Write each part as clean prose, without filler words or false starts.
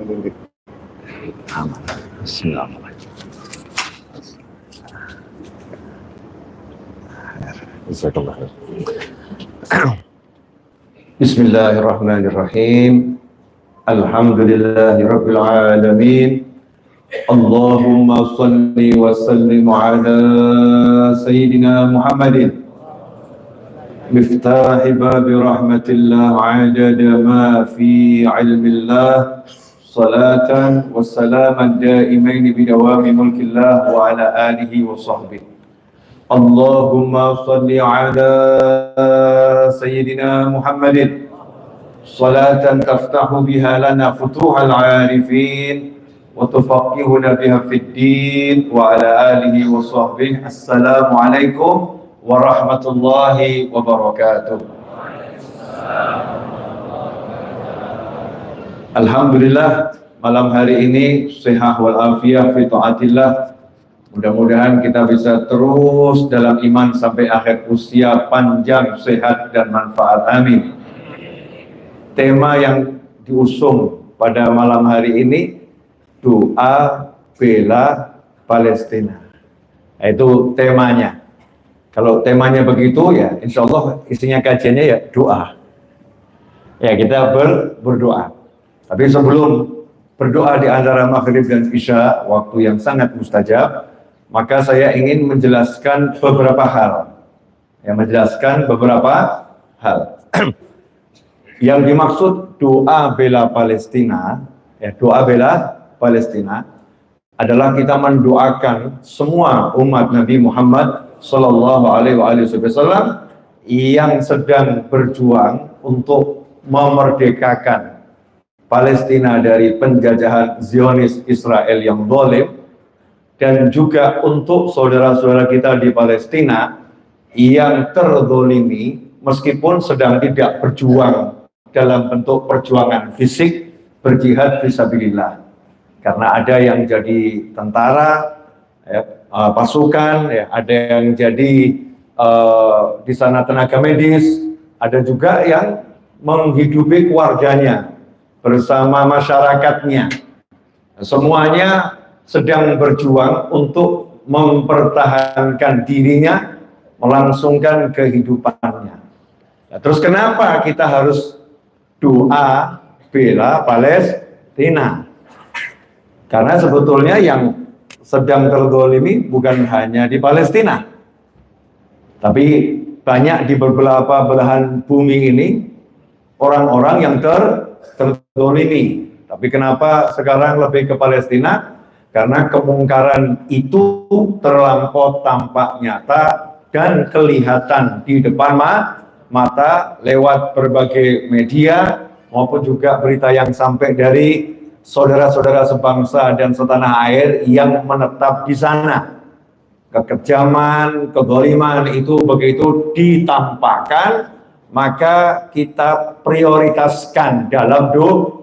Bismillahirrahmanirrahim. Bismillahirrahmanirrahim. Alhamdulillahirabbil alamin. Allahumma shalli wa sallim ala sayyidina Muhammadin miftahi babi rahmatillah adada ma fi ilmillah salatan wa salaman daimain bidawami mulkillah wa ala alihi wa sahbihi. Allahumma shalli ala sayyidina Muhammadin salatan taftahu biha lana futuhal arifin wa tufaqihuna biha fid din wa ala alihi wa sahbihi. Assalamu alaikum warahmatullahi wabarakatuh. Alhamdulillah, malam hari ini sehat walafiat fi taatillah. Mudah-mudahan kita bisa terus dalam iman sampai akhir usia, panjang, sehat dan manfaat. Amin. Tema yang diusung pada malam hari ini, doa bela Palestina. Itu temanya. Kalau temanya begitu ya, insya Allah isinya kajiannya ya doa. Ya kita berdoa. Tapi sebelum berdoa di antara maghrib dan isya, waktu yang sangat mustajab, maka saya ingin menjelaskan beberapa hal. Yang dimaksud doa bela Palestina, ya doa bela Palestina adalah kita mendoakan semua umat Nabi Muhammad Sallallahu Alaihi Wasallam yang sedang berjuang untuk memerdekakan Palestina dari penjajahan Zionis Israel yang zalim, dan juga untuk saudara-saudara kita di Palestina yang terzolimi meskipun sedang tidak berjuang dalam bentuk perjuangan fisik, berjihad fisabilillah. Karena ada yang jadi tentara, ya, pasukan, ya, ada yang jadi di sana tenaga medis, ada juga yang menghidupi keluarganya bersama masyarakatnya. Semuanya sedang berjuang untuk mempertahankan dirinya, melangsungkan kehidupannya. Nah, terus kenapa kita harus doa bela Palestina? Karena sebetulnya yang sedang terzalimi bukan hanya di Palestina, tapi banyak di beberapa belahan bumi ini orang-orang yang terzalimi. Tapi kenapa sekarang lebih ke Palestina? Karena kemungkaran itu terlampau tampak nyata dan kelihatan di depan mata lewat berbagai media maupun juga berita yang sampai dari saudara-saudara sebangsa dan setanah air yang menetap di sana. Kekejaman, kezaliman itu begitu ditampakkan, maka kita prioritaskan dalam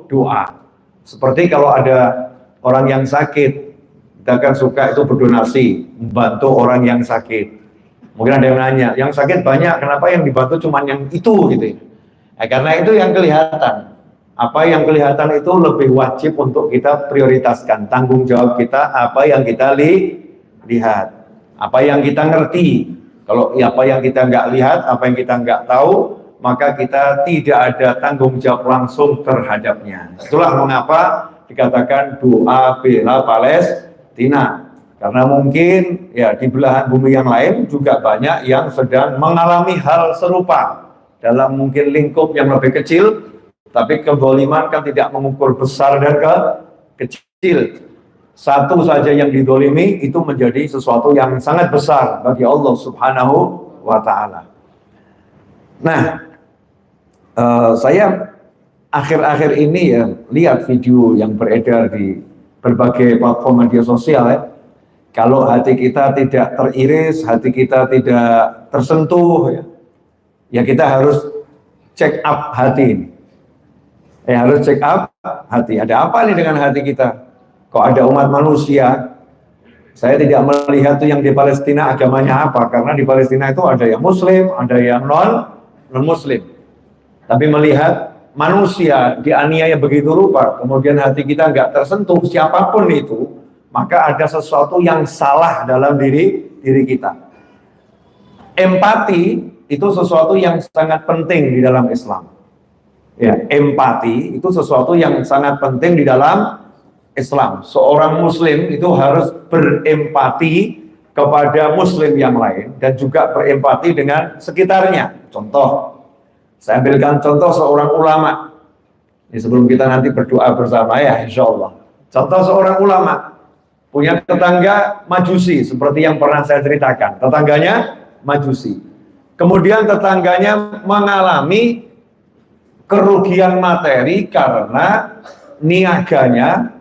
doa. Seperti kalau ada orang yang sakit, kita kan suka itu berdonasi, membantu orang yang sakit. Mungkin ada yang nanya, yang sakit banyak, kenapa yang dibantu cuma yang itu gitu? Karena itu yang kelihatan. Apa yang kelihatan itu lebih wajib untuk kita prioritaskan. Tanggung jawab kita, apa yang kita lihat, apa yang kita ngerti. Kalau apa yang kita nggak lihat, apa yang kita nggak tahu, maka kita tidak ada tanggung jawab langsung terhadapnya. Itulah mengapa dikatakan doa bela Palestina, karena mungkin ya di belahan bumi yang lain juga banyak yang sedang mengalami hal serupa dalam mungkin lingkup yang lebih kecil, tapi kezaliman kan tidak mengukur besar dan kecil. Satu saja yang dizalimi itu menjadi sesuatu yang sangat besar bagi Allah Subhanahu wa Ta'ala. Nah, saya akhir-akhir ini ya lihat video yang beredar di berbagai platform media sosial ya. Kalau hati kita tidak teriris, hati kita tidak tersentuh ya kita harus check up hati ini. Harus check up hati. Ada apa nih dengan hati kita? Kok ada umat manusia? Saya tidak melihat tuh yang di Palestina agamanya apa, karena di Palestina itu ada yang Muslim, ada yang non-Muslim. Tapi melihat manusia dianiaya begitu rupa, kemudian hati kita nggak tersentuh siapapun itu, maka ada sesuatu yang salah dalam diri kita. Empati itu sesuatu yang sangat penting di dalam Islam. Ya, empati itu sesuatu yang sangat penting di dalam Islam. Seorang Muslim itu harus berempati kepada Muslim yang lain dan juga berempati dengan sekitarnya. Contoh, saya ambilkan contoh seorang ulama. Ini sebelum kita nanti berdoa bersama ya, insya Allah. Contoh seorang ulama punya tetangga Majusi seperti yang pernah saya ceritakan. Tetangganya Majusi. Kemudian tetangganya mengalami kerugian materi karena niaganya,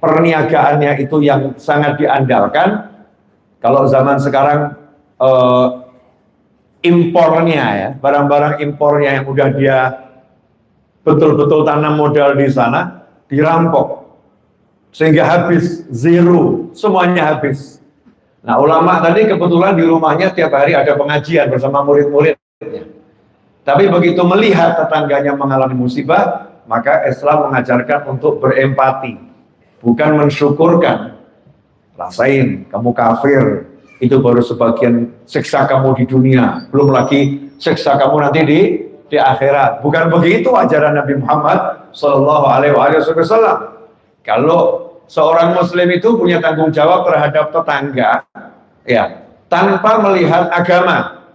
perniagaannya itu yang sangat diandalkan. Kalau zaman sekarang impornya ya, barang-barang impornya yang udah dia betul-betul tanam modal di sana dirampok sehingga habis, zero, semuanya habis. Nah, ulama tadi kebetulan di rumahnya tiap hari ada pengajian bersama murid-muridnya. Tapi begitu melihat tetangganya mengalami musibah, maka Islam mengajarkan untuk berempati, bukan mensyukurkan. Rasain, kamu kafir, itu baru sebagian siksa kamu di dunia, belum lagi siksa kamu nanti di akhirat. Bukan begitu ajaran Nabi Muhammad Shallallahu Alaihi Wasallam. Kalau seorang Muslim itu punya tanggung jawab terhadap tetangga, ya, tanpa melihat agama,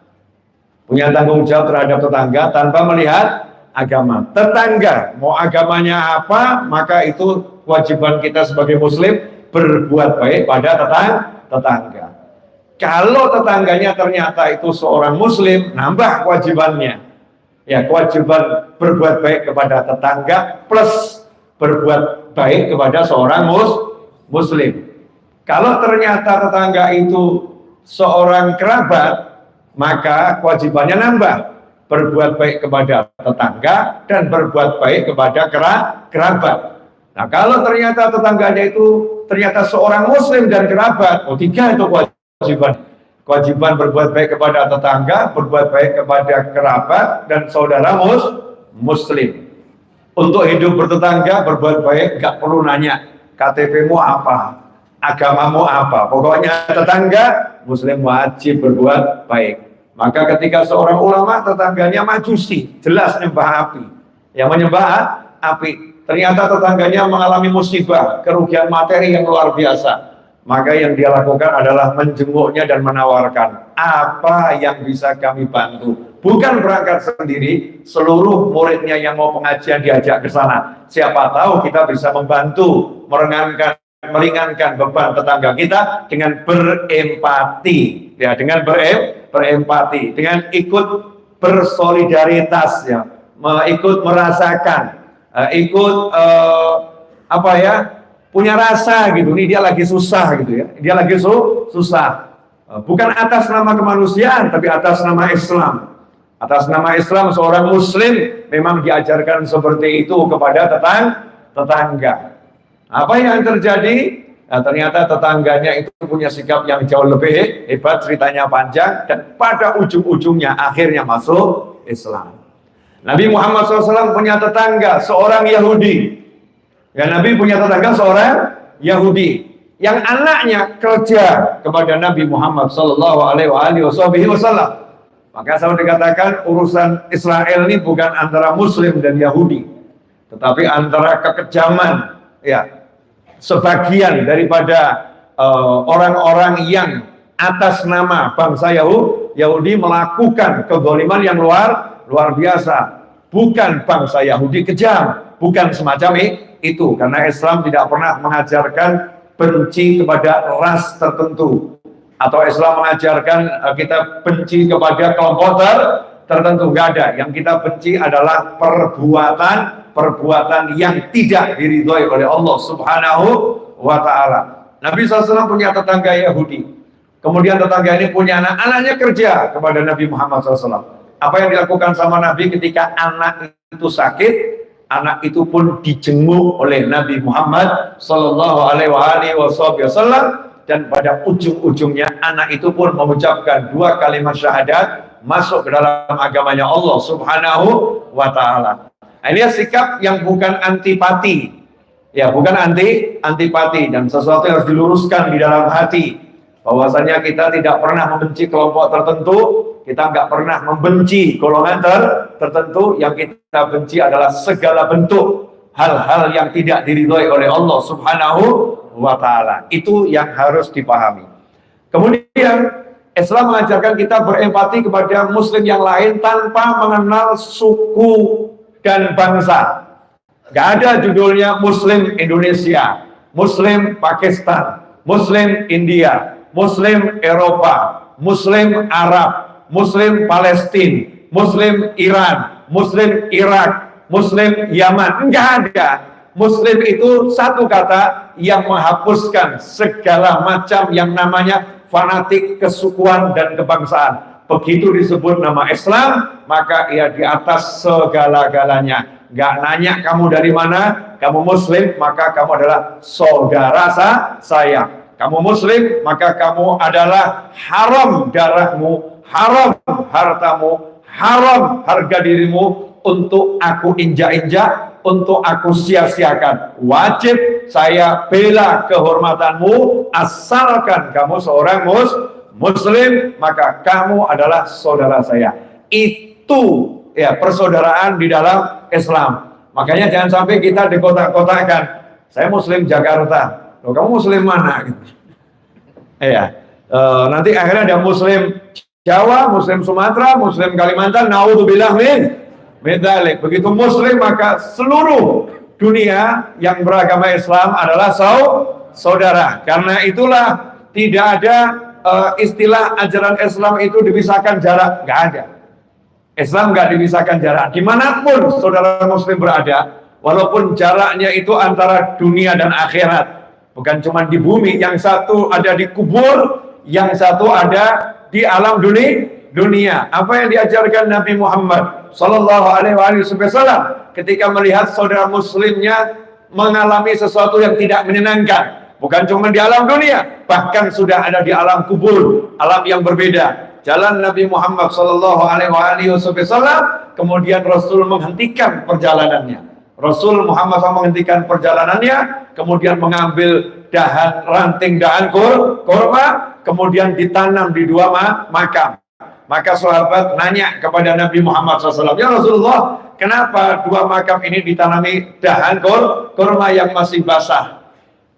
punya tanggung jawab terhadap tetangga tanpa melihat agama. Tetangga mau agamanya apa, maka itu kewajiban kita sebagai Muslim berbuat baik pada tetangga. Kalau tetangganya ternyata itu seorang Muslim, nambah kewajibannya. Ya, kewajiban berbuat baik kepada tetangga plus berbuat baik kepada seorang Muslim. Kalau ternyata tetangga itu seorang kerabat, maka kewajibannya nambah, berbuat baik kepada tetangga dan berbuat baik kepada kerabat. Nah, kalau ternyata tetangganya itu ternyata seorang Muslim dan kerabat, tiga itu kewajiban berbuat baik kepada tetangga, berbuat baik kepada kerabat dan saudara Muslim. Untuk hidup bertetangga, berbuat baik, gak perlu nanya KTP-mu apa, agamamu apa, pokoknya tetangga Muslim wajib berbuat baik. Maka ketika seorang ulama tetangganya Majusi, jelas nyembah api, yang menyembah api, ternyata tetangganya mengalami musibah, kerugian materi yang luar biasa, maka yang dia lakukan adalah menjenguknya dan menawarkan, apa yang bisa kami bantu. Bukan berangkat sendiri, seluruh muridnya yang mau pengajian diajak ke sana. Siapa tahu kita bisa membantu, meringankan beban tetangga kita dengan berempati, ya, dengan berempati, dengan ikut bersolidaritas, ya, ikut merasakan, ikut punya rasa gitu. Nih dia lagi susah gitu ya, dia lagi susah, bukan atas nama kemanusiaan tapi atas nama Islam. Atas nama Islam seorang Muslim memang diajarkan seperti itu kepada tetangga. Apa yang terjadi? Nah, ternyata tetangganya itu punya sikap yang jauh lebih hebat, ceritanya panjang, dan pada ujung-ujungnya akhirnya masuk Islam. Nabi Muhammad SAW punya tetangga seorang Yahudi. Ya, Nabi punya tetangga seorang Yahudi yang anaknya kerja kepada Nabi Muhammad SAW. Maka selalu dikatakan urusan Israel ini bukan antara Muslim dan Yahudi, tetapi antara kekejaman, ya, sebagian daripada orang-orang yang atas nama bangsa Yahudi melakukan kezaliman yang luar biasa. Bukan bangsa Yahudi kejam, bukan semacam itu, karena Islam tidak pernah mengajarkan benci kepada ras tertentu, atau Islam mengajarkan kita benci kepada kelompok tertentu, nggak ada. Yang kita benci adalah perbuatan yang tidak diridhoi oleh Allah Subhanahu wa Ta'ala. Nabi SAW punya tetangga Yahudi, kemudian tetangga ini punya anaknya kerja kepada Nabi Muhammad SAW. Apa yang dilakukan sama Nabi ketika anak itu sakit? Anak itu pun dijenguk oleh Nabi Muhammad Sallallahu Alaihi Wasallam, dan pada ujung-ujungnya anak itu pun mengucapkan 2 kalimat syahadat, masuk ke dalam agamanya Allah Subhanahu wa Ta'ala. Nah, ini sikap yang bukan antipati. Ya, bukan antipati, dan sesuatu yang harus diluruskan di dalam hati. Bahwasanya kita tidak pernah membenci kelompok tertentu, kita nggak pernah membenci golongan tertentu. Yang kita benci adalah segala bentuk hal-hal yang tidak diridhoi oleh Allah Subhanahu wa Ta'ala. Itu yang harus dipahami. Kemudian Islam mengajarkan kita berempati kepada Muslim yang lain tanpa mengenal suku dan bangsa. Gak ada judulnya Muslim Indonesia, Muslim Pakistan, Muslim India, Muslim Eropa, Muslim Arab, Muslim Palestina, Muslim Iran, Muslim Irak, Muslim Yaman. Enggak ada. Muslim itu satu kata yang menghapuskan segala macam yang namanya fanatik kesukuan dan kebangsaan. Begitu disebut nama Islam, maka ia di atas segala-galanya. Gak nanya kamu dari mana, kamu Muslim, maka kamu adalah saudara saya. Kamu Muslim, maka kamu adalah haram darahmu, haram hartamu, haram harga dirimu untuk aku injak-injak, untuk aku sia-siakan. Wajib saya bela kehormatanmu, asalkan kamu seorang Muslim, maka kamu adalah saudara saya. Itu ya persaudaraan di dalam Islam. Makanya jangan sampai kita dikotak-kotakan. Saya Muslim Jakarta. Loh, kamu Muslim mana? Nanti akhirnya ada Muslim Jawa, Muslim Sumatera, Muslim Kalimantan. Naudzubillah min dzalik. Begitu Muslim, maka seluruh dunia yang beragama Islam adalah saudara. Karena itulah tidak ada istilah ajaran Islam itu dipisahkan jarak. Nggak ada. Islam nggak dipisahkan jarak. Dimanapun saudara Muslim berada, walaupun jaraknya itu antara dunia dan akhirat, bukan cuma di bumi, yang satu ada di kubur, yang satu ada di alam dunia. Apa yang diajarkan Nabi Muhammad Sallallahu Alaihi Wasallam ketika melihat saudara Muslimnya mengalami sesuatu yang tidak menyenangkan, bukan cuma di alam dunia, bahkan sudah ada di alam kubur, alam yang berbeda. Jalan Nabi Muhammad Sallallahu Alaihi Wasallam, kemudian Rasul menghentikan perjalanannya. Rasul Muhammad SAW menghentikan perjalanannya, kemudian mengambil ranting dahan kurma, kemudian ditanam di dua makam. Maka sahabat nanya kepada Nabi Muhammad SAW, ya Rasulullah, kenapa dua makam ini ditanami dahan kurma yang masih basah?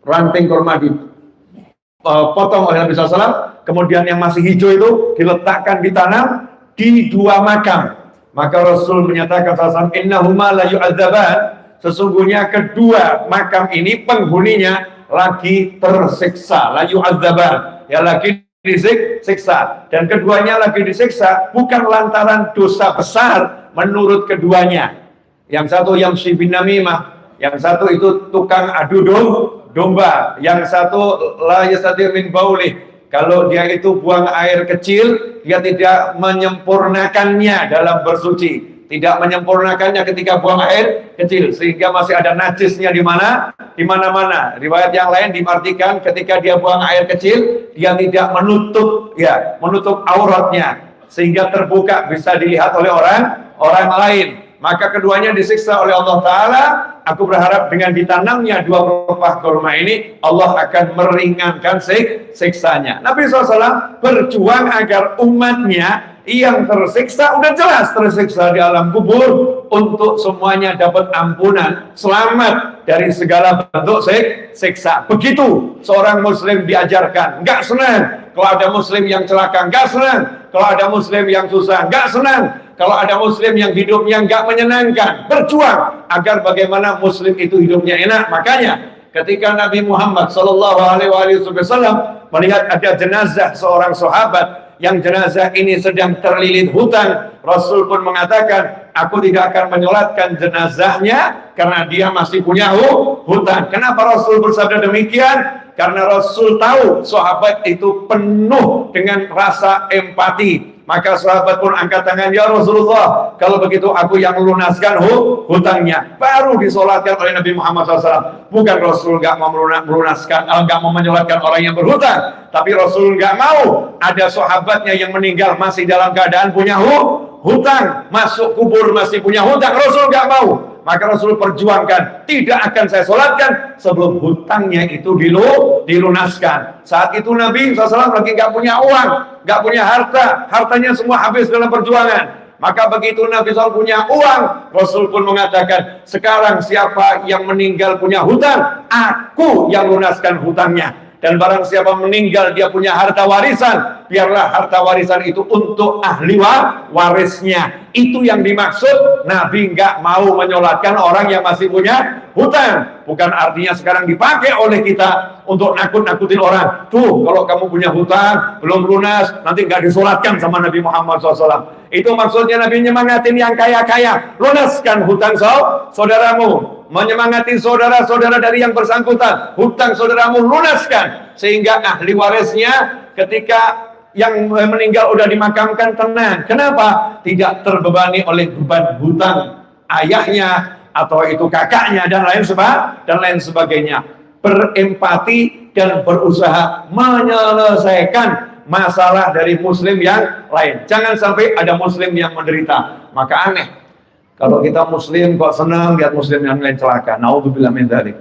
Ranting kurma dipotong oleh Nabi SAW, kemudian yang masih hijau itu diletakkan, ditanam di dua makam. Maka Rasul menyatakan SAW, innahuma la yu'adzaban, sesungguhnya kedua makam ini penghuninya lagi tersiksa. La yu'adzaban, ya lagi disiksa. Dan keduanya lagi disiksa bukan lantaran dosa besar menurut keduanya. Yang satu yamshi bin namimah, yang satu itu tukang adu domba, yang satu la yastati min baulih, kalau dia itu buang air kecil, dia tidak menyempurnakannya dalam bersuci, tidak menyempurnakannya ketika buang air kecil, sehingga masih ada najisnya di mana-mana. Riwayat yang lain diartikan ketika dia buang air kecil, dia tidak menutup auratnya, sehingga terbuka bisa dilihat oleh orang lain. Maka keduanya disiksa oleh Allah Ta'ala. Aku berharap dengan ditanamnya dua pelepah kurma ini, Allah akan meringankan siksanya. Nabi SAW berjuang agar umatnya yang tersiksa, udah jelas tersiksa di alam kubur, untuk semuanya dapat ampunan, selamat dari segala bentuk siksa. Begitu seorang Muslim diajarkan. Nggak senang kalau ada Muslim yang celaka, nggak senang kalau ada Muslim yang susah, nggak senang kalau ada Muslim yang hidupnya nggak menyenangkan. Berjuang agar bagaimana Muslim itu hidupnya enak. Makanya ketika Nabi Muhammad Sallallahu Alaihi Wasallam melihat ada jenazah seorang sahabat, yang jenazah ini sedang terlilit hutang, Rasul pun mengatakan, aku tidak akan menyolatkan jenazahnya karena dia masih punya hutang. Kenapa Rasul bersabda demikian? Karena Rasul tahu sahabat itu penuh dengan rasa empati. Maka sahabat pun angkat tangan, ya Rasulullah, kalau begitu aku yang melunaskan hutangnya. Baru disolatkan oleh Nabi Muhammad SAW. Bukan Rasul nggak mau melunaskan, nggak mau menyolatkan orang yang berhutang, tapi Rasul nggak mau ada sahabatnya yang meninggal masih dalam keadaan punya hutang, masuk kubur masih punya hutang. Rasul nggak mau. maka Rasul perjuangkan, tidak akan saya sholatkan sebelum hutangnya itu dilunaskan. Saat itu Nabi SAW lagi nggak punya uang, nggak punya harta, hartanya semua habis dalam perjuangan. Maka begitu Nabi SAW punya uang, Rasul pun mengatakan, sekarang siapa yang meninggal punya hutang, aku yang lunaskan hutangnya. Dan barang siapa meninggal dia punya harta warisan, biarlah harta warisan itu untuk ahli warisnya. Itu yang dimaksud Nabi nggak mau menyolatkan orang yang masih punya hutang. Bukan artinya sekarang dipakai oleh kita untuk nakut-nakutin orang. Tuh, kalau kamu punya hutang belum lunas, nanti nggak disolatkan sama Nabi Muhammad SAW. Itu maksudnya Nabi nyemangatin yang kaya-kaya, lunaskan hutang saudaramu. Menyemangati saudara-saudara dari yang bersangkutan, hutang saudaramu lunaskan, sehingga ahli warisnya ketika yang meninggal udah dimakamkan tenang. Kenapa? Tidak terbebani oleh beban hutang ayahnya atau itu kakaknya dan lain sebagainya. Berempati dan berusaha menyelesaikan masalah dari muslim yang lain. Jangan sampai ada muslim yang menderita. Maka aneh kalau kita muslim kok senang lihat muslim yang lain celaka. Naudzubillah min dzalik.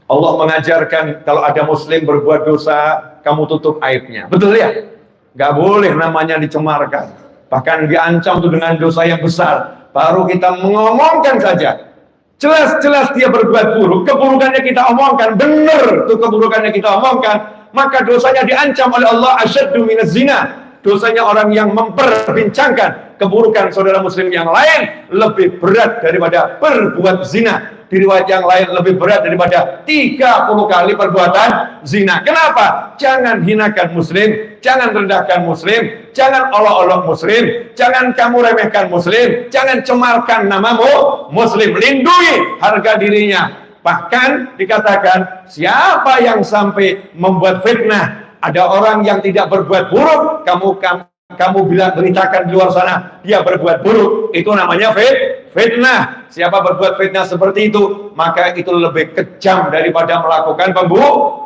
Allah mengajarkan kalau ada muslim berbuat dosa, kamu tutup aibnya. Betul ya? Gak boleh namanya dicemarkan. Bahkan diancam tuh dengan dosa yang besar. Baru kita mengomongkan saja. Jelas-jelas dia berbuat buruk, keburukannya kita omongkan, benar tuh keburukannya kita omongkan, maka dosanya diancam oleh Allah asyaddu minaz zina. Dosanya orang yang memperbincangkan keburukan saudara muslim yang lain lebih berat daripada berbuat zina. Di riwayat yang lain lebih berat daripada 30 kali perbuatan zina. Kenapa? Jangan hinakan muslim, jangan rendahkan muslim, jangan olok-olok muslim, jangan kamu remehkan muslim, jangan cemarkan namamu muslim. Lindungi harga dirinya. Bahkan dikatakan siapa yang sampai membuat fitnah, ada orang yang tidak berbuat buruk, kamu bilang beritakan di luar sana dia berbuat buruk, itu namanya fitnah. Siapa berbuat fitnah seperti itu, maka itu lebih kejam daripada melakukan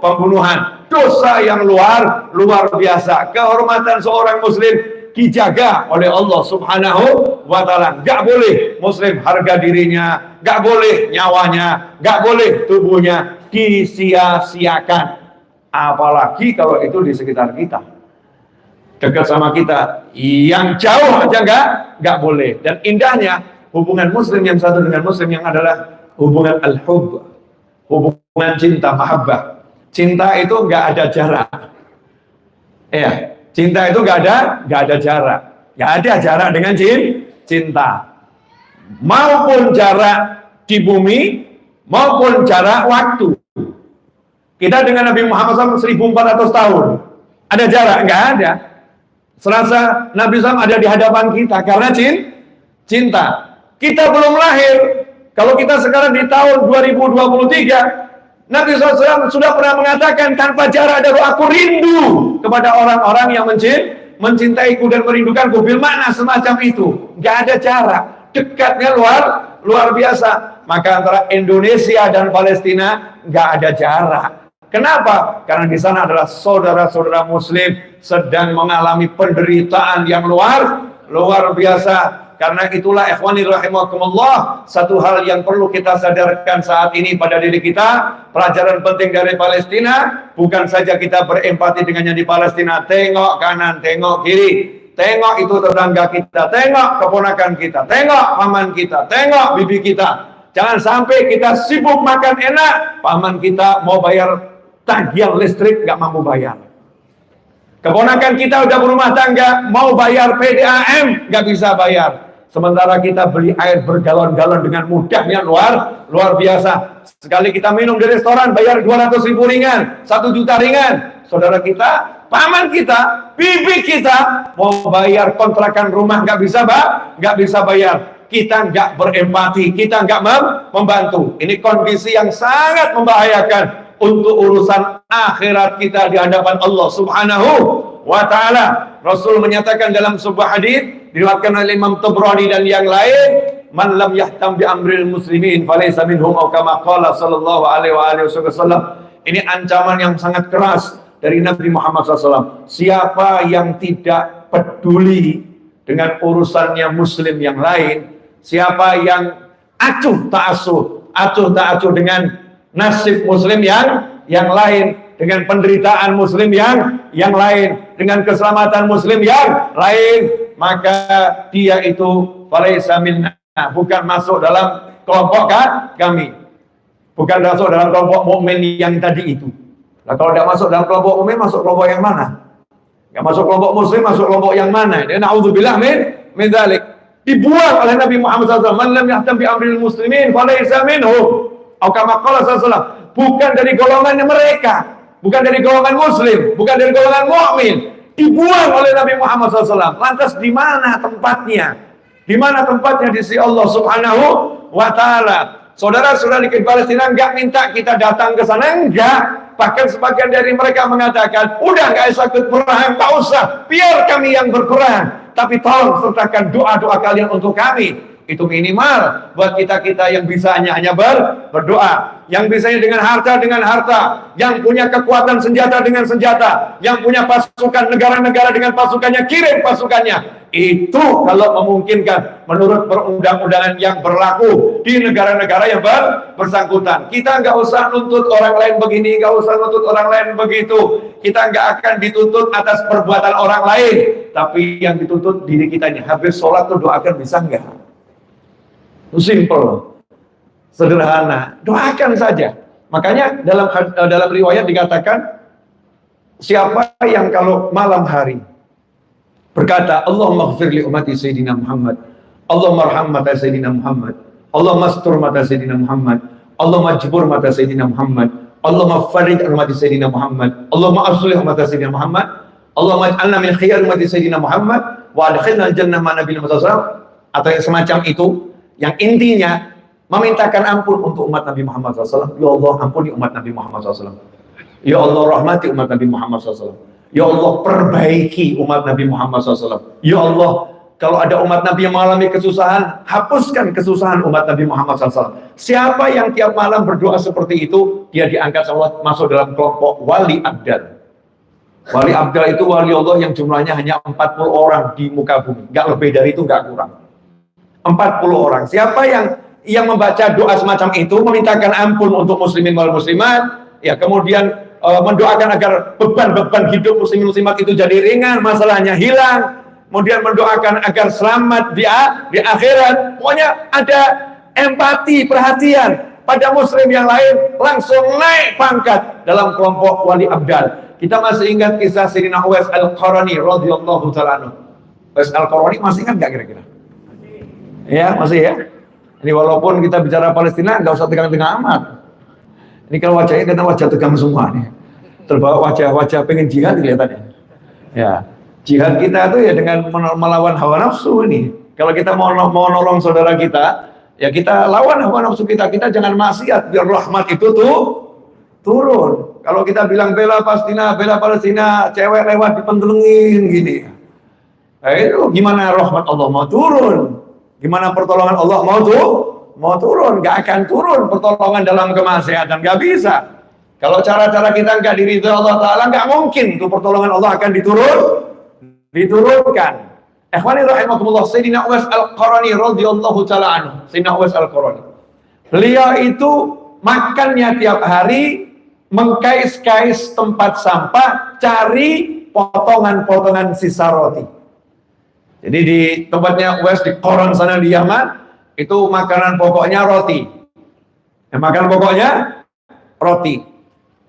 pembunuhan. Dosa yang luar biasa. Kehormatan seorang muslim dijaga oleh Allah Subhanahu wa Ta'ala. Gak boleh muslim harga dirinya, gak boleh nyawanya, gak boleh tubuhnya disia-siakan. Apalagi kalau itu di sekitar kita, dekat sama kita, yang jauh aja nggak boleh. Dan indahnya hubungan muslim yang satu dengan muslim yang adalah hubungan al-hub, hubungan cinta, mahabbah. Cinta itu nggak ada jarak. Ya, cinta itu nggak ada jarak. Nggak ada jarak dengan cinta. Maupun jarak di bumi, maupun jarak waktu. Kita dengan Nabi Muhammad SAW 1400 tahun. Ada jarak? Nggak ada. Serasa Nabi SAW ada di hadapan kita karena cinta. Kita belum lahir. Kalau kita sekarang di tahun 2023, Nabi SAW sudah pernah mengatakan tanpa jarak ada aku rindu kepada orang-orang yang mencintaiku dan merindukanku. Bil makna semacam itu. Nggak ada jarak. Dekatnya luar biasa. Maka antara Indonesia dan Palestina nggak ada jarak. Kenapa? Karena di sana adalah saudara-saudara muslim sedang mengalami penderitaan yang luar biasa. Karena itulah ikhwani rahimakumullah, satu hal yang perlu kita sadarkan saat ini pada diri kita, pelajaran penting dari Palestina, bukan saja kita berempati dengan yang di Palestina, tengok kanan, tengok kiri, tengok itu tetangga kita, tengok keponakan kita, tengok paman kita, tengok bibi kita. Jangan sampai kita sibuk makan enak, paman kita mau bayar tagihan listrik nggak mampu bayar. Keponakan kita udah berumah tangga mau bayar PDAM nggak bisa bayar. Sementara kita beli air bergalon-galon dengan mudahnya luar biasa. Sekali kita minum di restoran bayar 200.000 ringan, 1 juta ringan. Saudara kita, paman kita, bibi kita mau bayar kontrakan rumah nggak bisa bayar. Kita nggak berempati, kita nggak membantu. Ini kondisi yang sangat membahayakan untuk urusan akhirat kita di hadapan Allah Subhanahu wa Ta'ala. Rasul menyatakan dalam sebuah hadis diriwayatkan oleh Imam Tabrani dan yang lain, man lam yahtam bi amril muslimin falaysa minhum, atau kama qala sallallahu alaihi wasallam. Ini ancaman yang sangat keras dari Nabi Muhammad SAW. Siapa yang tidak peduli dengan urusannya muslim yang lain, siapa yang acuh tak acuh dengan nasib muslim yang lain, dengan penderitaan muslim yang lain, dengan keselamatan muslim yang lain, maka dia itu falaisa minna, bukan masuk dalam kelompok kami, bukan masuk dalam kelompok mukmin yang tadi itu. Nah, kalau tidak masuk dalam kelompok mukmin, masuk kelompok yang mana? Yang masuk kelompok muslim, masuk kelompok yang mana? Dan naudzubillah min dzalik. Dibuang oleh Nabi Muhammad SAW. Man lam yahtam bi amril muslimin falaisa minhum. Atau kama qala sallallahu, bukan dari golongan mereka, bukan dari golongan muslim, bukan dari golongan mukmin. Dibuang oleh Nabi Muhammad SAW. Lantas di mana tempatnya? Di mana tempatnya di sisi Allah Subhanahu wa taala? Saudara-saudara di Palestina enggak minta kita datang ke sana, enggak. Bahkan sebagian dari mereka mengatakan, udah enggak usah ikut perang, enggak usah, biar kami yang berperang. Tapi tolong sertakan doa-doa kalian untuk kami. Itu minimal buat kita-kita yang bisanya hanya berdoa, yang bisanya dengan harta, yang punya kekuatan senjata dengan senjata, yang punya pasukan negara-negara dengan pasukannya, kirim pasukannya. Itu kalau memungkinkan menurut perundang-undangan yang berlaku di negara-negara yang bersangkutan. Kita nggak usah nuntut orang lain begini, nggak usah nuntut orang lain begitu. Kita nggak akan dituntut atas perbuatan orang lain, tapi yang dituntut diri kita ini. Habis sholat tuh doakan, bisa nggak? Simple, sederhana, doakan saja. Makanya dalam riwayat dikatakan, siapa yang kalau malam hari berkata, Allahumma ghfir li ummati Sayyidina Muhammad, Allahumma arham mata Sayyidina Muhammad, Allahumma astur mata Sayyidina Muhammad, Allahumma jibur mata Sayyidina Muhammad, Allahumma farid ummati Sayyidina Muhammad, Allahumma aslih mata Sayyidina Muhammad, Allahumma ij'alna min khiyar ummati Sayyidina Muhammad, wa adkhilna al-jannah ma nabiyina Muhammad SAW, atau yang semacam itu. Yang intinya memintakan ampun untuk umat Nabi Muhammad SAW. Ya Allah, ampuni umat Nabi Muhammad SAW. Ya Allah, rahmati umat Nabi Muhammad SAW. Ya Allah, perbaiki umat Nabi Muhammad SAW. Ya Allah, kalau ada umat Nabi yang mengalami kesusahan, hapuskan kesusahan umat Nabi Muhammad SAW. Siapa yang tiap malam berdoa seperti itu, dia diangkat Allah masuk dalam kelompok wali abdal. Wali abdal itu wali Allah yang jumlahnya hanya 40 orang di muka bumi. Gak lebih dari itu, gak kurang. 40 orang. Siapa yang membaca doa semacam itu, memintakan ampun untuk muslimin wal muslimat, ya kemudian mendoakan agar beban-beban hidup muslimin muslimat itu jadi ringan, masalahnya hilang, kemudian mendoakan agar selamat di akhirat. Pokoknya ada empati, perhatian pada muslim yang lain, langsung naik pangkat dalam kelompok wali abdal. Kita masih ingat kisah Sayyidina Uwais Al-Qarani radhiyallahu ta'ala anhu. Uwais Al-Qarani masih ingat nggak kira-kira? Ya, masih ya. Ini walaupun kita bicara Palestina, nggak usah tegang-tegang amat. Ini kalau wajahnya kena wajah tegang semua nih. Terbawa wajah-wajah pengen jihad kelihatannya. Ya, jihad kita itu ya dengan melawan hawa nafsu ini. Kalau kita mau nolong saudara kita, ya kita lawan hawa nafsu kita. Kita jangan maksiat biar rahmat itu tuh turun. Kalau kita bilang bela Palestina, cewek lewat dipentelengin gini. Nah, itu gimana rahmat Allah mau turun? Gimana pertolongan Allah mau turun? Gak akan turun pertolongan dalam kemaksiatan, gak bisa. Kalau cara-cara kita gak diridhoi Allah Ta'ala, gak mungkin tuh pertolongan Allah akan diturunkan. Ikhwani rahimakumullah, Sayyidina Uwais Al-Qarani radhiyallahu ta'ala anhu. Sayyidina Uwais Al-Qarani, beliau itu makannya tiap hari mengkais-kais tempat sampah, cari potongan-potongan sisa roti. Jadi di tempatnya Uwais di Qoran sana di Yaman, itu makanan pokoknya roti. Makanan pokoknya roti.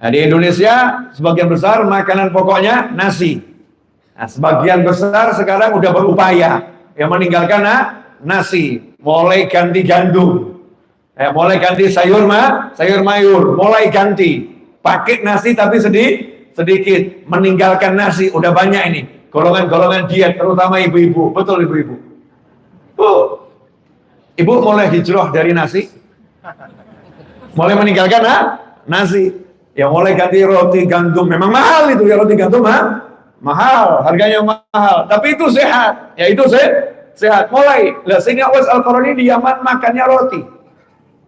Nah, di Indonesia sebagian besar makanan pokoknya nasi. Nah, sebagian besar sekarang udah berupaya yang meninggalkan nasi, mulai ganti gandum, mulai ganti sayur mayur, mulai ganti pakai nasi tapi sedikit, meninggalkan nasi. Udah banyak ini golongan-golongan diet, terutama ibu-ibu. Betul ibu-ibu. Ibu mulai hijrah dari nasi, mulai meninggalkan nasi, ya mulai ganti roti gandum. Memang mahal itu ya, roti gandum mahal, harganya mahal, tapi itu sehat, ya itu sehat. Mulai, sehingga Uwais Al-Qarani di Yaman makannya roti.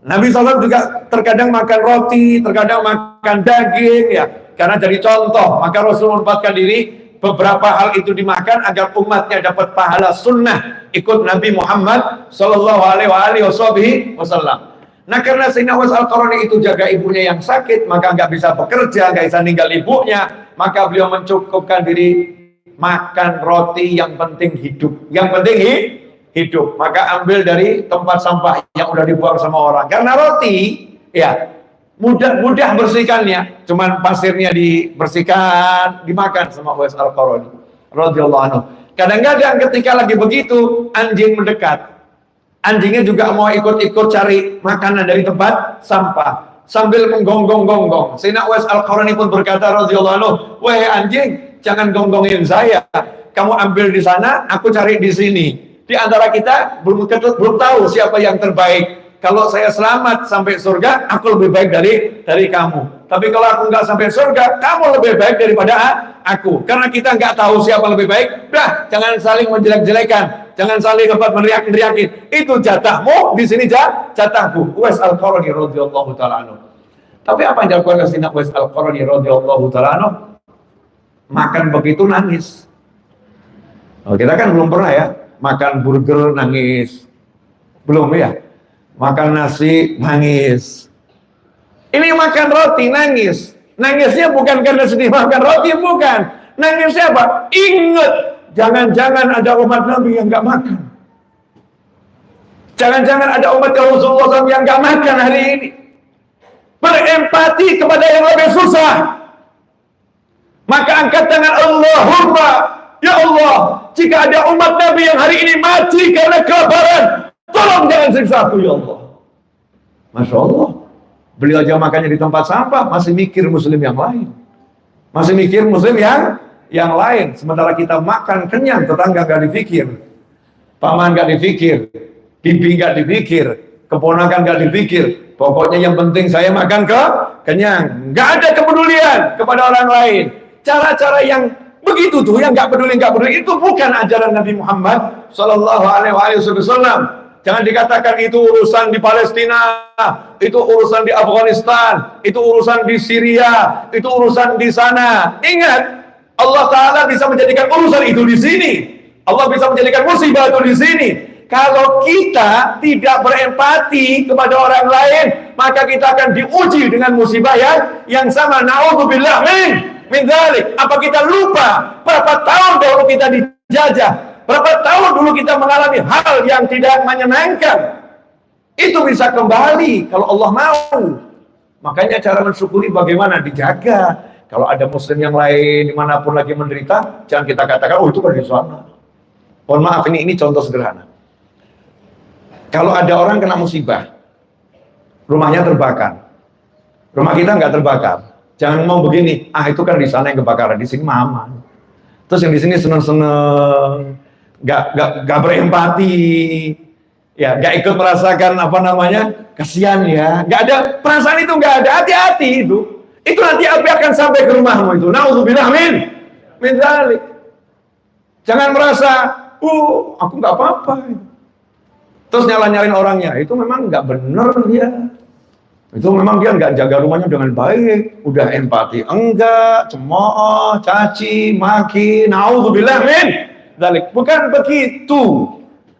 Nabi SAW juga terkadang makan roti, terkadang makan daging, ya karena jadi contoh. Maka Rasul menempatkan diri, beberapa hal itu dimakan agar umatnya dapat pahala sunnah ikut Nabi Muhammad Sallallahu Alaihi Wasallam. Nah, karena Sayyidina Uwais Al-Qarani itu jaga ibunya yang sakit, maka nggak bisa bekerja, nggak bisa ninggal ibunya, maka beliau mencukupkan diri makan roti, yang penting hidup, yang penting hidup. Maka ambil dari tempat sampah yang udah dibuang sama orang. Karena roti, ya mudah bersihkannya, cuman pasirnya dibersihkan, dimakan sama Uwais Al-Qarani radhiyallahu anhu. Kadang-kadang ketika lagi begitu, anjing mendekat. Anjingnya juga mau ikut-ikut cari makanan dari tempat sampah sambil menggonggong-gonggong. Sayyidina Uwais Al-Qarani pun berkata radhiyallahu anhu, "Wahai anjing, jangan gonggongin saya. Kamu ambil di sana, aku cari di sini. Di antara kita belum tahu siapa yang terbaik. Kalau saya selamat sampai surga, aku lebih baik dari kamu. Tapi kalau aku nggak sampai surga, kamu lebih baik daripada aku. Karena kita nggak tahu siapa lebih baik. Dah, jangan saling menjelek-jelekan, jangan saling meneriak-neriakin. Itu jatahmu, di sini jatahku." Uwais Al-Qarani radhiyallahu taala anhu. Tapi apa yang dilakukan Sayyidina Uwais Al-Qarani radhiyallahu taala anhu? Makan begitu nangis. Oh, kita kan belum pernah ya makan burger nangis, belum ya. Makan nasi nangis. Ini makan roti nangis. Nangisnya bukan karena sedih makan roti, bukan. Nangisnya apa? Ingat, jangan-jangan ada umat Nabi yang nggak makan. Jangan-jangan ada umat Rasulullah SAW yang nggak makan hari ini. Berempati kepada yang lebih susah. Maka angkat tangan, Allahumma, ya Allah, jika ada umat Nabi yang hari ini mati karena kelaparan, tolong jangan siksa aku, ya Allah. Masya Allah. Beliau aja makannya di tempat sampah, masih mikir muslim yang lain. Masih mikir muslim yang lain. Sementara kita makan kenyang, tetangga gak dipikir. Paman gak dipikir. Bibi gak dipikir. Keponakan gak dipikir. Pokoknya yang penting saya makan kenyang. Gak ada kepedulian kepada orang lain. Cara-cara yang begitu tuh, yang gak peduli, itu bukan ajaran Nabi Muhammad Sallallahu Alaihi Wasallam. Jangan dikatakan itu urusan di Palestina, itu urusan di Afghanistan, itu urusan di Syria, itu urusan di sana. Ingat, Allah Ta'ala bisa menjadikan urusan itu di sini. Allah bisa menjadikan musibah itu di sini. Kalau kita tidak berempati kepada orang lain, maka kita akan diuji dengan musibah yang sama. Na'udzubillah min dzalik. Apa kita lupa berapa tahun dahulu kita dijajah? Berapa tahun dulu kita mengalami hal yang tidak menyenangkan? Itu bisa kembali kalau Allah mau. Makanya cara mensyukuri bagaimana dijaga. Kalau ada muslim yang lain dimanapun lagi menderita, jangan kita katakan, oh itu kan di sana. Mohon maaf, ini contoh sederhana. Kalau ada orang kena musibah, rumahnya terbakar, rumah kita nggak terbakar, jangan mau begini, itu kan di sana yang kebakaran, di sini aman. Terus yang di sini seneng-seneng, gak berempati, ya gak ikut merasakan kasihan ya, gak ada perasaan itu, gak ada. Hati-hati itu nanti api akan sampai ke rumahmu itu. Na'udzubillah min dzalik. Jangan merasa aku gak apa-apa, terus nyalain orangnya. Itu memang gak bener dia, itu memang dia gak jaga rumahnya dengan baik. Udah empati enggak, cemooh, caci maki. Na'udzubillah min dzalik. Bukan begitu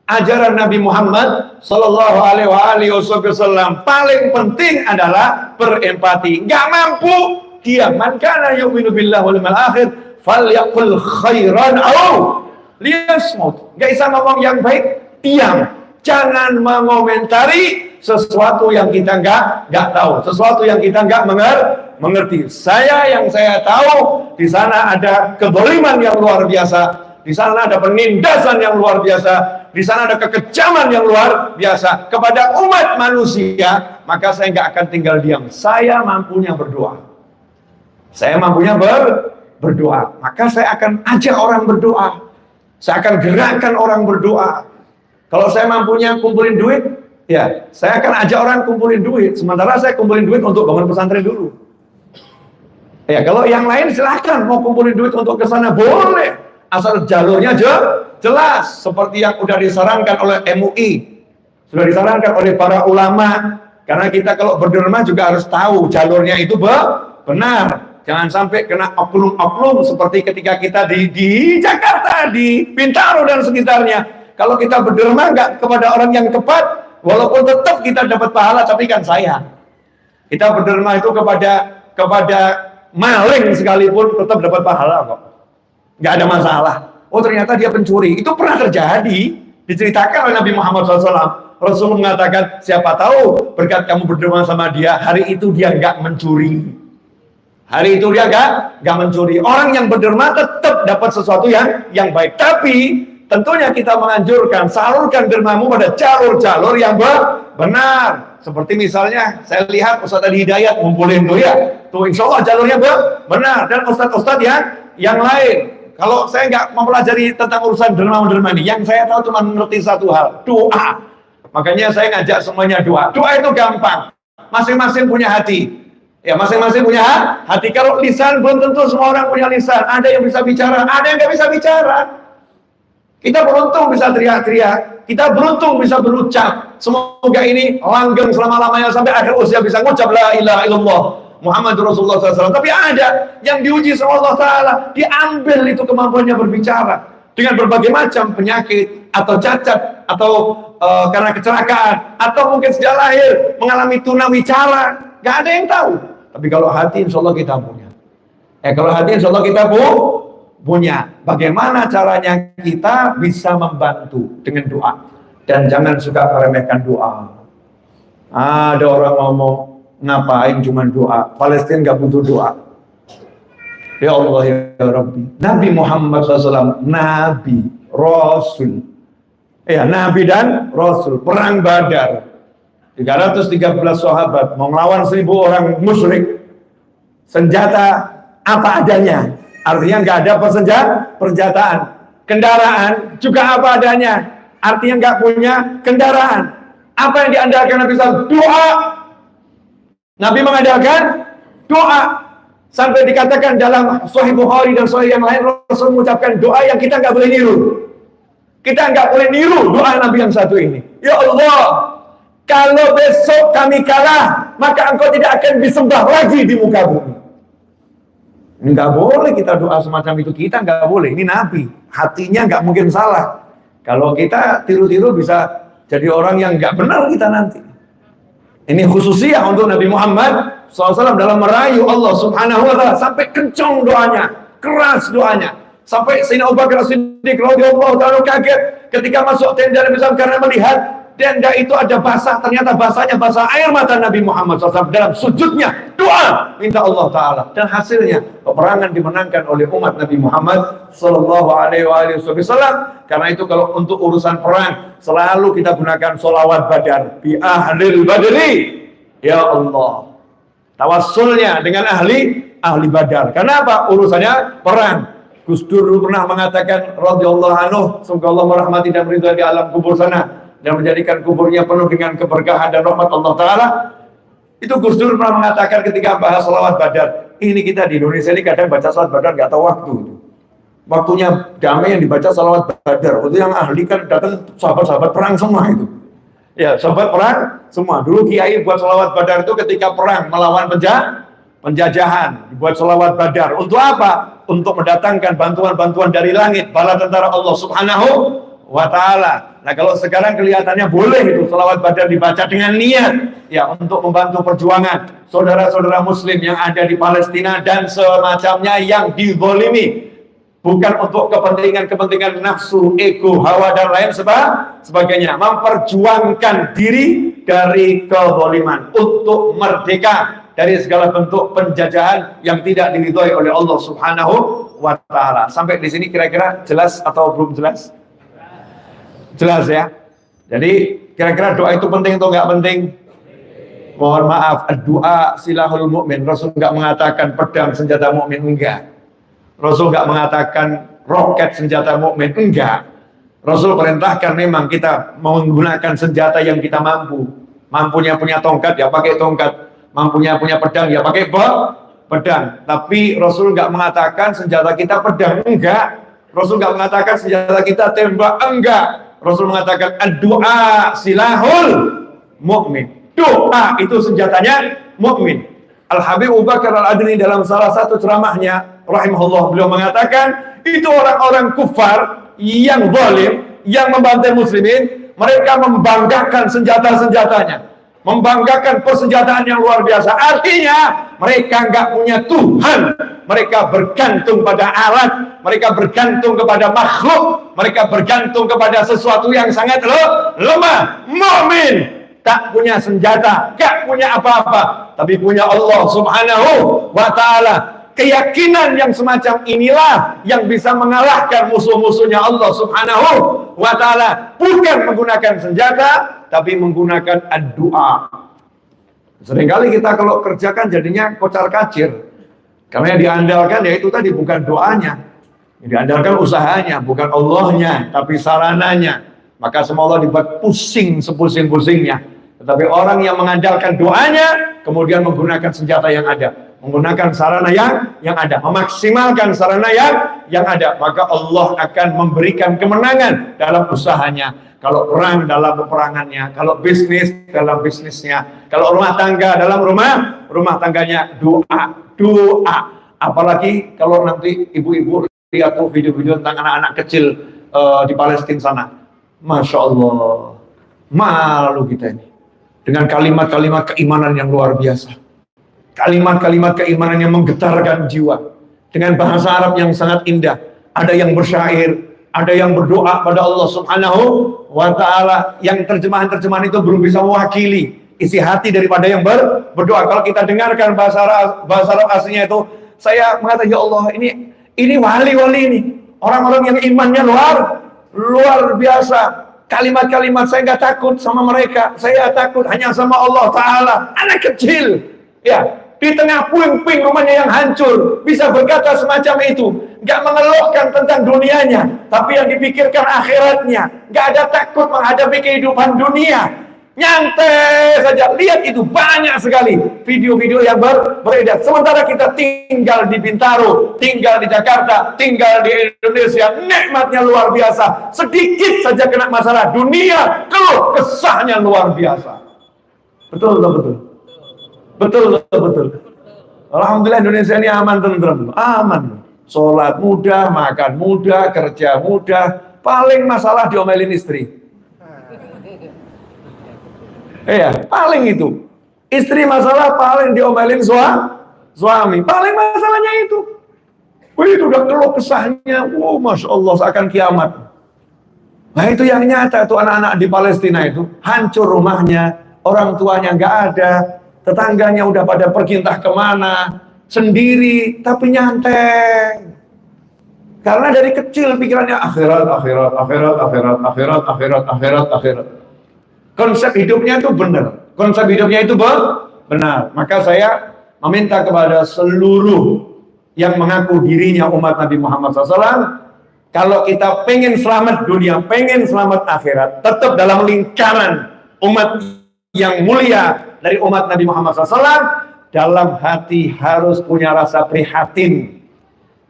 ajaran Nabi Muhammad Sallallahu Alaihi Wasallam. Paling penting adalah berempati. Gak mampu, diam. Man kana yu'minu billahi wal yawmil akhir falyaqul khairan aw liyasmut. Gak bisa ngomong yang baik, diam. Jangan mengomentari sesuatu yang kita nggak tahu, sesuatu yang kita nggak mengerti. Yang saya tahu, di sana ada kezaliman yang luar biasa. Di sana ada penindasan yang luar biasa. Di sana ada kekejaman yang luar biasa kepada umat manusia. Maka saya nggak akan tinggal diam. Saya mampunya berdoa. Saya mampunya berdoa. Maka saya akan ajak orang berdoa. Saya akan gerakkan orang berdoa. Kalau saya mampunya kumpulin duit, ya saya akan ajak orang kumpulin duit. Sementara saya kumpulin duit untuk bangun pesantren dulu. Ya kalau yang lain silahkan mau kumpulin duit untuk ke sana, boleh. Asal jalurnya jelas, seperti yang sudah disarankan oleh MUI, sudah disarankan oleh para ulama. Karena kita kalau berderma juga harus tahu jalurnya itu benar. Jangan sampai kena oknum-oknum seperti ketika kita di Jakarta, di Bintaro dan sekitarnya. Kalau kita berderma nggak kepada orang yang tepat, walaupun tetap kita dapat pahala, tapi kan sayang. Kita berderma itu kepada maling sekalipun tetap dapat pahala kok. Nggak ada masalah. Oh ternyata dia pencuri. Itu pernah terjadi. Diceritakan oleh Nabi Muhammad SAW. Rasul mengatakan, siapa tahu berkat kamu berderma sama dia, hari itu dia nggak mencuri. Hari itu dia nggak mencuri. Orang yang berderma tetap dapat sesuatu yang baik. Tapi tentunya kita menganjurkan, salurkan dermamu pada jalur-jalur yang benar. Seperti misalnya, saya lihat Ustaz Adi Hidayat ngumpulin tuh ya. Tuh insya Allah jalurnya benar. Dan Ustaz-Ustaz yang lain. Kalau saya nggak mempelajari tentang urusan derma ini, yang saya tahu cuma mengerti satu hal, doa. Makanya saya ngajak semuanya doa. Doa itu gampang. Masing-masing punya hati. Ya, masing-masing punya hati. Kalau lisan belum tentu semua orang punya lisan. Ada yang bisa bicara, ada yang nggak bisa bicara. Kita beruntung bisa teriak-teriak. Kita beruntung bisa berucap. Semoga ini langgeng selama-lamanya sampai akhir usia bisa ngucap la ilaha illallah Muhammadur Rasulullah SAW. Tapi ada yang diuji sama Allah Ta'ala, diambil itu kemampuannya berbicara dengan berbagai macam penyakit atau cacat atau karena kecelakaan atau mungkin sejak lahir mengalami tunawicara, nggak ada yang tahu. Tapi kalau hati insya Allah kita punya. Kalau hati insya Allah kita punya. Bagaimana caranya kita bisa membantu dengan doa, dan jangan suka meremehkan doa. Ada orang ngomong, ngapain cuma doa? Palestina nggak butuh doa. Ya Allah ya Rabbi. Nabi Muhammad SAW, Nabi, Rasul. Ya, Nabi dan Rasul. Perang Badar. 313 sahabat mau melawan 1000 orang musyrik. Senjata apa adanya. Artinya nggak ada persenjataan. Kendaraan juga apa adanya. Artinya nggak punya kendaraan. Apa yang diandalkan Nabi SAW? Doa. Nabi mengadakan doa sampai dikatakan dalam Sahih Bukhari dan Sahih yang lain, Rasul mengucapkan doa yang kita nggak boleh niru. Kita nggak boleh niru doa Nabi yang satu ini. Ya Allah, kalau besok kami kalah, maka Engkau tidak akan disembah lagi di muka bumi. Ini nggak boleh kita doa semacam itu, kita nggak boleh. Ini Nabi, hatinya nggak mungkin salah. Kalau kita tiru-tiru bisa jadi orang yang nggak benar kita nanti. Ini khususnya untuk Nabi Muhammad SAW dalam merayu Allah Subhanahu wa Ta'ala, sampai kencang doanya, keras doanya, sampai Sayyidina Abu Bakar As-Siddiq radhiyallahu ta'ala kaget ketika masuk tenda Nabi SAW karena melihat tenda itu ada basah, ternyata basahnya basah air mata Nabi Muhammad SAW dalam sujudnya doa minta Allah Ta'ala, dan hasilnya peperangan dimenangkan oleh umat Nabi Muhammad Sallallahu Alaihi Wasallam. Karena itu kalau untuk urusan perang selalu kita gunakan sholawat badar, bi ahlil badri, ya Allah, tawassulnya dengan ahli badar. Kenapa? Urusannya perang. Gus Dur pernah mengatakan radhiyallahu anhu, semoga Allah merahmati dan meridhai di alam kubur sana dan menjadikan kuburnya penuh dengan keberkahan dan rahmat Allah Ta'ala. Itu Gus Dur pernah mengatakan ketika bahas sholawat badar. Ini kita di Indonesia ini kadang baca sholawat badar nggak tahu waktu. Waktunya damai yang dibaca sholawat badar. Itu yang ahli kan datang sahabat-sahabat perang semua itu. Ya, sahabat perang semua. Dulu kiai buat sholawat badar itu ketika perang melawan penjajahan. Dibuat sholawat badar. Untuk apa? Untuk mendatangkan bantuan-bantuan dari langit. Bala tentara Allah Subhanahu wa Ta'ala. Nah kalau sekarang kelihatannya boleh itu sholawat badar dibaca dengan niat ya untuk membantu perjuangan saudara-saudara muslim yang ada di Palestina dan semacamnya yang dizalimi, bukan untuk kepentingan nafsu, ego, hawa dan lain sebagainya, memperjuangkan diri dari kezaliman untuk merdeka dari segala bentuk penjajahan yang tidak diridhoi oleh Allah Subhanahu wa Ta'ala. Sampai di sini kira-kira jelas atau belum jelas? Jelas ya. Jadi kira-kira doa itu penting atau nggak penting? Mohon maaf, doa silahul mukmin. Rasul nggak mengatakan pedang senjata mukmin, enggak. Rasul nggak mengatakan roket senjata mukmin, enggak. Rasul perintahkan memang kita menggunakan senjata yang kita mampu. Mampunya punya tongkat ya pakai tongkat, mampunya punya pedang ya pakai pedang. Tapi Rasul nggak mengatakan senjata kita pedang, enggak. Rasul nggak mengatakan senjata kita tembak, enggak. Rasul mengatakan doa silahul mukmin. Doa itu senjatanya mukmin. Al-Habib Abu Bakar Al-Adni dalam salah satu ceramahnya rahimahullah, beliau mengatakan itu orang-orang kufar yang zalim, yang membantai muslimin, mereka membanggakan senjata-senjatanya, membanggakan persenjataan yang luar biasa. Artinya mereka nggak punya Tuhan, mereka bergantung pada alat, mereka bergantung kepada makhluk, mereka bergantung kepada sesuatu yang sangat lemah. Mukmin tak punya senjata, gak punya apa-apa, tapi punya Allah Subhanahu wa ta'ala. Keyakinan yang semacam inilah yang bisa mengalahkan musuh-musuhnya Allah Subhanahu wa ta'ala. Bukan menggunakan senjata, tapi menggunakan doa. Seringkali kita kalau kerjakan jadinya kocar-kacir, karena yang diandalkan yaitu tadi bukan doanya, yang diandalkan usahanya, bukan Allahnya, tapi sarananya. Maka semua Allah dibuat pusing sepusing-pusingnya. Tetapi orang yang mengandalkan doanya, kemudian menggunakan senjata yang ada, menggunakan sarana yang ada, memaksimalkan sarana yang ada, maka Allah akan memberikan kemenangan dalam usahanya. Kalau perang dalam peperangannya, kalau bisnis dalam bisnisnya, kalau rumah tangga dalam rumah tangganya. Doa. Apalagi kalau nanti ibu-ibu lihat tuh video-video tentang anak-anak kecil di Palestina sana. Masya Allah, malu kita ini dengan kalimat-kalimat keimanan yang luar biasa, kalimat-kalimat keimanan yang menggetarkan jiwa, dengan bahasa Arab yang sangat indah. Ada yang bersyair, ada yang berdoa pada Allah Subhanahu wa ta'ala, yang terjemahan-terjemahan itu belum bisa mewakili isi hati daripada yang berdoa. Kalau kita dengarkan bahasa Arab aslinya itu, saya mengatakan, ya Allah, ini wali-wali ini, orang-orang yang imannya luar biasa. Kalimat-kalimat saya nggak takut sama mereka, saya takut hanya sama Allah Ta'ala. Anak kecil, ya, di tengah puing-puing rumahnya yang hancur, bisa berkata semacam itu. Nggak mengeluhkan tentang dunianya, tapi yang dipikirkan akhiratnya. Nggak ada takut menghadapi kehidupan dunia. Nyantai saja. Lihat itu, banyak sekali video-video yang beredar. Sementara kita tinggal di Bintaro, tinggal di Jakarta, tinggal di Indonesia, nikmatnya luar biasa. Sedikit saja kena masalah dunia, keluh kesahnya luar biasa. Betul. Alhamdulillah Indonesia ini aman, tenteram, aman. Sholat mudah, makan mudah, kerja mudah. Paling masalah diomelin istri. Iya, paling itu. Istri masalah paling diomelin suami. Paling masalahnya itu. Wih, itu udah keluh kesahnya. Masya Allah, seakan kiamat. Nah, itu yang nyata tuh anak-anak di Palestina itu. Hancur rumahnya, orang tuanya nggak ada, tetangganya udah pada pergi entah kemana, sendiri, tapi nyantai. Karena dari kecil pikirannya akhirat. Konsep hidupnya itu benar. Maka saya meminta kepada seluruh yang mengaku dirinya umat Nabi Muhammad SAW, kalau kita pengen selamat dunia, pengen selamat akhirat, tetap dalam lingkaran umat yang mulia dari umat Nabi Muhammad SAW, dalam hati harus punya rasa prihatin.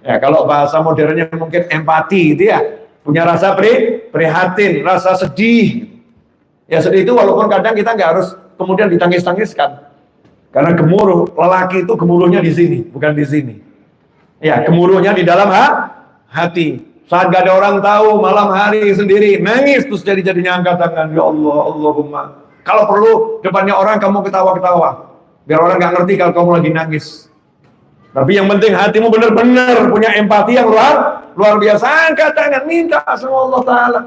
Ya, kalau bahasa modernnya mungkin empati, itu ya, punya rasa prihatin, rasa sedih. Ya sedih itu walaupun kadang kita nggak harus kemudian ditangis-tangiskan. Karena gemuruh, lelaki itu gemuruhnya di sini, bukan di sini. Ya, gemuruhnya di dalam hati. Saat gak ada orang tahu, malam hari sendiri, nangis terus jadi-jadinya angkat tangan. Ya Allah, Allahumma. Kalau perlu depannya orang kamu ketawa-ketawa. Biar orang nggak ngerti kalau kamu lagi nangis. Tapi yang penting hatimu benar-benar punya empati yang luar biasa. Angkat tangan, minta sama Allah Ta'ala.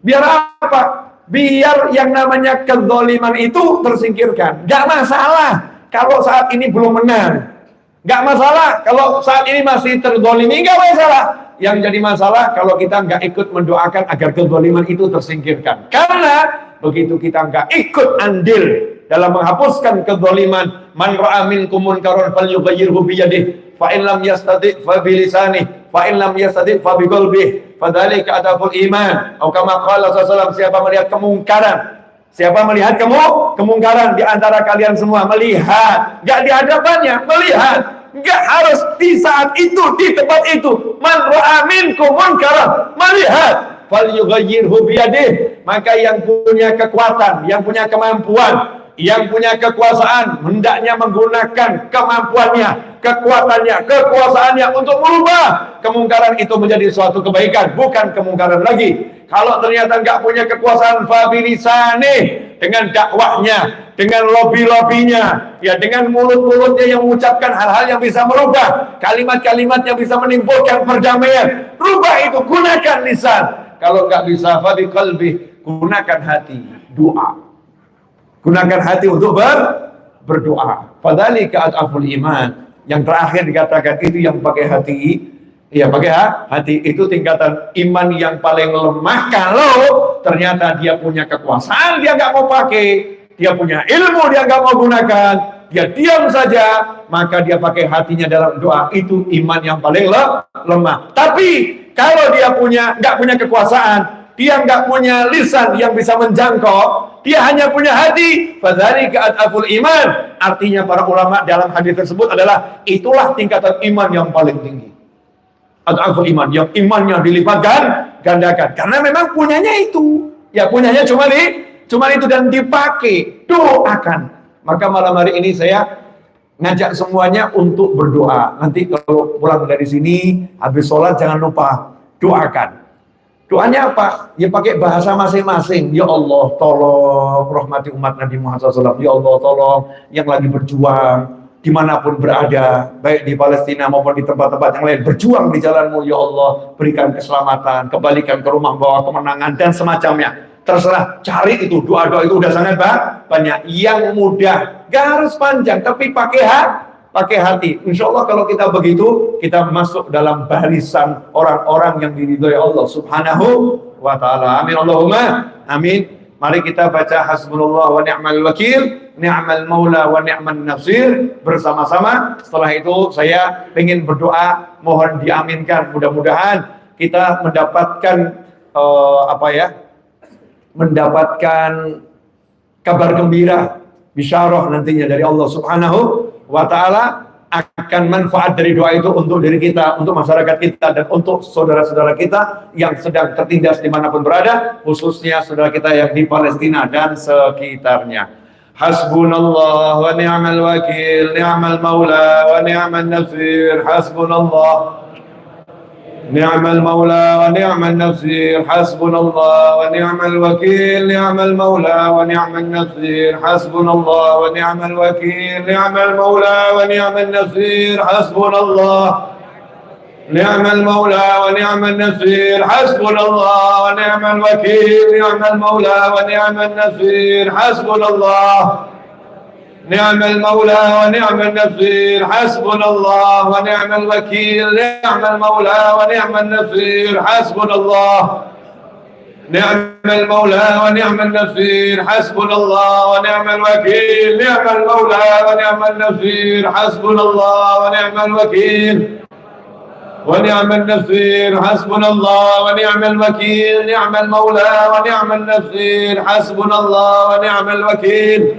Biar apa? Biar yang namanya kezaliman itu tersingkirkan. Gak masalah kalau saat ini belum menang. Gak masalah kalau saat ini masih terzalimi. Gak masalah. Yang jadi masalah kalau kita gak ikut mendoakan agar kezaliman itu tersingkirkan. Karena begitu kita gak ikut andil dalam menghapuskan kezaliman, man ra'a minkum munkaran falyughayyirhu biyadihi, fa in lam yastati' fa bilisanihi, fa in lam yastati' fa biqalbihi, fadzalika adaful iman. Atau kama qala sallallahu, siapa melihat kemungkaran di antara kalian semua, melihat, enggak di hadapannya, melihat, enggak harus di saat itu, di tempat itu. Man ra'a minkum munkaran, melihat, falyughayyirhu biyadihi, maka yang punya kekuatan, yang punya kemampuan yang punya kekuasaan hendaknya menggunakan kemampuannya, kekuatannya, kekuasaannya untuk merubah kemungkaran itu menjadi suatu kebaikan, bukan kemungkaran lagi. Kalau ternyata nggak punya kekuasaan, fabilisane, dengan dakwahnya, dengan lobby-lobbynya, ya dengan mulut-mulutnya yang mengucapkan hal-hal yang bisa merubah, kalimat-kalimat yang bisa menimbulkan perdamaian, rubah itu, gunakan lisan. Kalau nggak bisa, fabiqalbi, gunakan hati, doa. Gunakan hati untuk berdoa. Fadzalika ad'aful iman. Yang terakhir dikatakan itu yang pakai hati. Ya pakai hati itu tingkatan iman yang paling lemah. Kalau ternyata dia punya kekuasaan, dia nggak mau pakai. Dia punya ilmu, dia nggak mau gunakan. Dia diam saja, maka dia pakai hatinya dalam doa. Itu iman yang paling lemah. Tapi kalau dia nggak punya kekuasaan, dia nggak punya lisan yang bisa menjangkau, dia hanya punya hati, fadzalika ad'aful iman. Artinya para ulama dalam hadis tersebut adalah itulah tingkatan iman yang paling tinggi. Ad'aful iman, yang imannya dilipat gandakan. Karena memang punyanya itu, ya punyanya cuma itu dan dipakai, doakan. Maka malam hari ini saya ngajak semuanya untuk berdoa. Nanti kalau pulang dari sini habis sholat jangan lupa doakan. Doanya apa? Ya pakai bahasa masing-masing. Ya Allah, tolong rahmati umat Nabi Muhammad SAW. Ya Allah, tolong yang lagi berjuang dimanapun berada, baik di Palestina maupun di tempat-tempat yang lain, berjuang di jalanmu. Ya Allah, berikan keselamatan, kembalikan ke rumah, bawa kemenangan dan semacamnya. Terserah, cari itu, doa-doa itu udah sangat banyak. Yang mudah, gak harus panjang, tapi pakai hati. Insya Allah kalau kita begitu, kita masuk dalam barisan orang-orang yang diridhoi Allah Subhanahu wa ta'ala. Amin Allahumma amin. Mari kita baca hasbunallah wa ni'mal wakil, ni'mal maula wa ni'man nasir bersama-sama. Setelah itu saya ingin berdoa, mohon diaminkan. Mudah-mudahan kita mendapatkan mendapatkan kabar gembira, bisyarah nantinya dari Allah Subhanahu wa ta'ala, akan manfaat dari doa itu untuk diri kita, untuk masyarakat kita, dan untuk saudara-saudara kita yang sedang tertindas dimanapun berada, khususnya saudara kita yang di Palestina dan sekitarnya. Hasbunallah wa ni'mal wakil, ni'mal maula wa ni'man nasir. Hasbunallah نعم المولى ونعم النصير حسبنا الله ونعم الوكيل نعم المولى ونعم النصير حسبنا الله ونعم الوكيل نعم المولى ونعم النصير حسبنا الله نعم المولى ونعم النصير حسبنا الله ونعم الوكيل نعم المولى ونعم النصير حسبنا الله نعم المولى ونعم النصير حسبنا الله ونعم الوكيل نعم المولى ونعم النصير حسبنا الله نعم المولى ونعم النصير حسبنا الله ونعم الوكيل نعم المولى ونعم النصير حسبنا الله ونعم الوكيل ونعم النصير حسبنا الله ونعم الوكيل نعم المولى ونعم النصير حسبنا الله ونعم الوكيل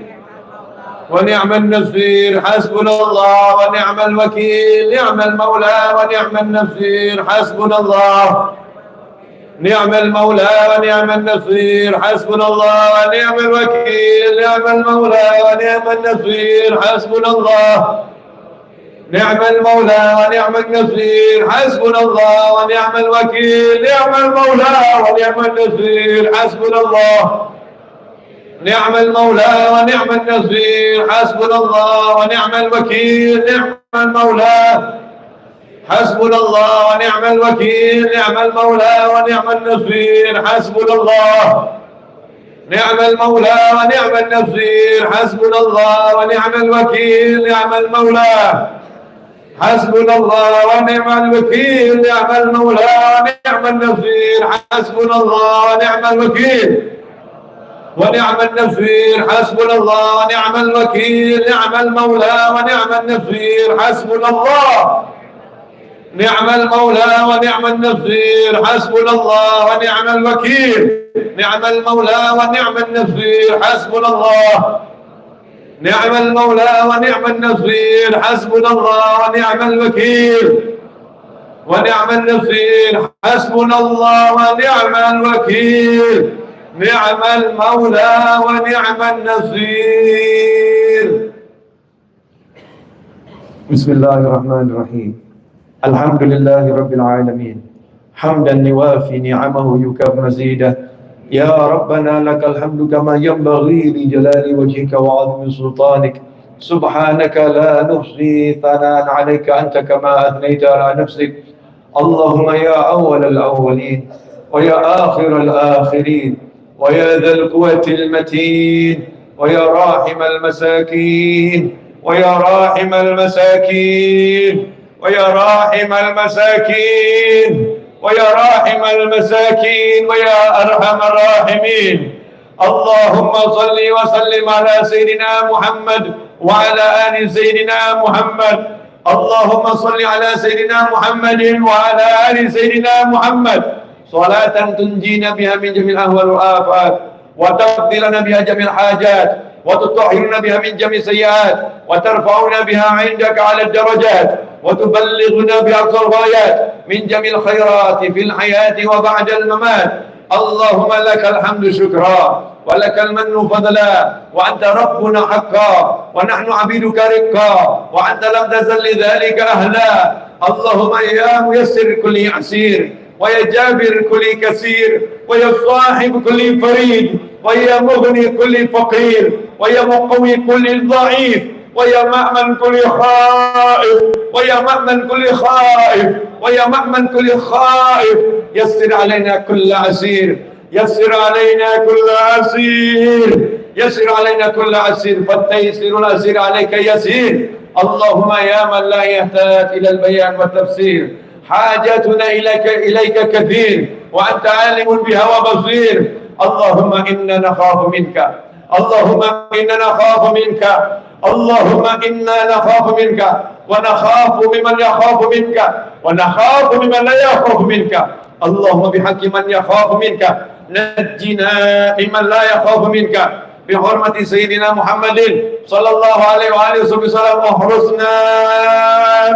ونعم النصير حسبنا الله ونعم الوكيل نعم المولى ونعم النصير حسبنا الله نعم المولى ونعم النصير حسبنا الله ونعم الوكيل نعم المولى ونعم النصير حسبنا الله نعم المولى ونعم النصير حسبنا الله ونعم الوكيل نعم المولى ونعم النصير حسبنا الله نعم المولى ونعم النصير حسبنا الله ونعم الوكيل نعم المولى حسبنا الله ونعم الوكيل نعم المولى ونعم النصير حسبنا الله نعم المولى ونعم النصير حسبنا الله ونعم الوكيل نعم المولى حسبنا الله ونعم الوكيل نعم المولى ونعم النصير حسبنا الله ونعم الوكيل ونعم النصير حسبنا الله ونعم الوكيل نعم المولى ونعم النصير حسبنا الله نعم المولى ونعم النصير حسبنا الله ونعم الوكيل نعم المولى ونعم النصير حسبنا الله نعم المولى ونعم النصير حسبنا الله ونعم الوكيل ونعم النصير حسبنا الله ونعم الوكيل نعم المولى ونعم النصير. بسم الله الرحمن الرحيم. الحمد لله رب العالمين حمدا يوافي نعمه يكافئ مزيده. يا ربنا لك الحمد كما ينبغي لجلال وجهك وعظيم سلطانك. سبحانك لا نحصي ثناء عليك أنت كما أثنيت على نفسك. اللهم يا أول الأولين ويا آخر الآخرين ويا ذا القوة المتين ويا راحم المساكين ويا راحم المساكين ويا راحم المساكين ويا راحم المساكين ويا أرحم الراحمين. اللهم صل وسلم على سيدنا محمد وعلى آل سيدنا محمد. اللهم صل على سيدنا محمد وعلى آل سيدنا محمد صلاة تنجينا بها من جميع الأهوال والآفات وتقضي لنا بها جميع الحاجات وتطهرنا بها من جميع السيئات وترفعنا بها عندك على الدرجات وتبلغنا بها أقصى الغايات من جميع الخيرات في الحياة وبعد الممات. اللهم لك الحمد شكرا ولك المن فضلا وأنت ربنا حقا ونحن عبيدك رقا وأنت لم تزل لذلك أهلا. اللهم يا ميسر كل عسير ويا جابر كل كثير ويا صاحب كل فريد ويا مغني كل فقير ويا مقوي كل ضعيف ويا مأمن كل خائف ويا مأمن كل خائف ويا مأمن كل خائف. يسر علينا كل عسير يسر علينا كل عسير يسر علينا كل عسير فالتيسير العسير عليك يسير. اللهم يا من لا يحتاج إلى البيان والتفسير حاجتنا إليك كثير وأنت عالم بها وبصير. اللهم إنا نخاف منك اللهم إنا نخاف منك اللهم إنا نخاف منك ونخاف ممن يخاف منك ونخاف ممن لا يخاف منك. اللهم بحق من يخاف منك نجنا ممن لا يخاف منك بحرمة سيدنا محمد صلى الله عليه وآله وسلم. واحرسنا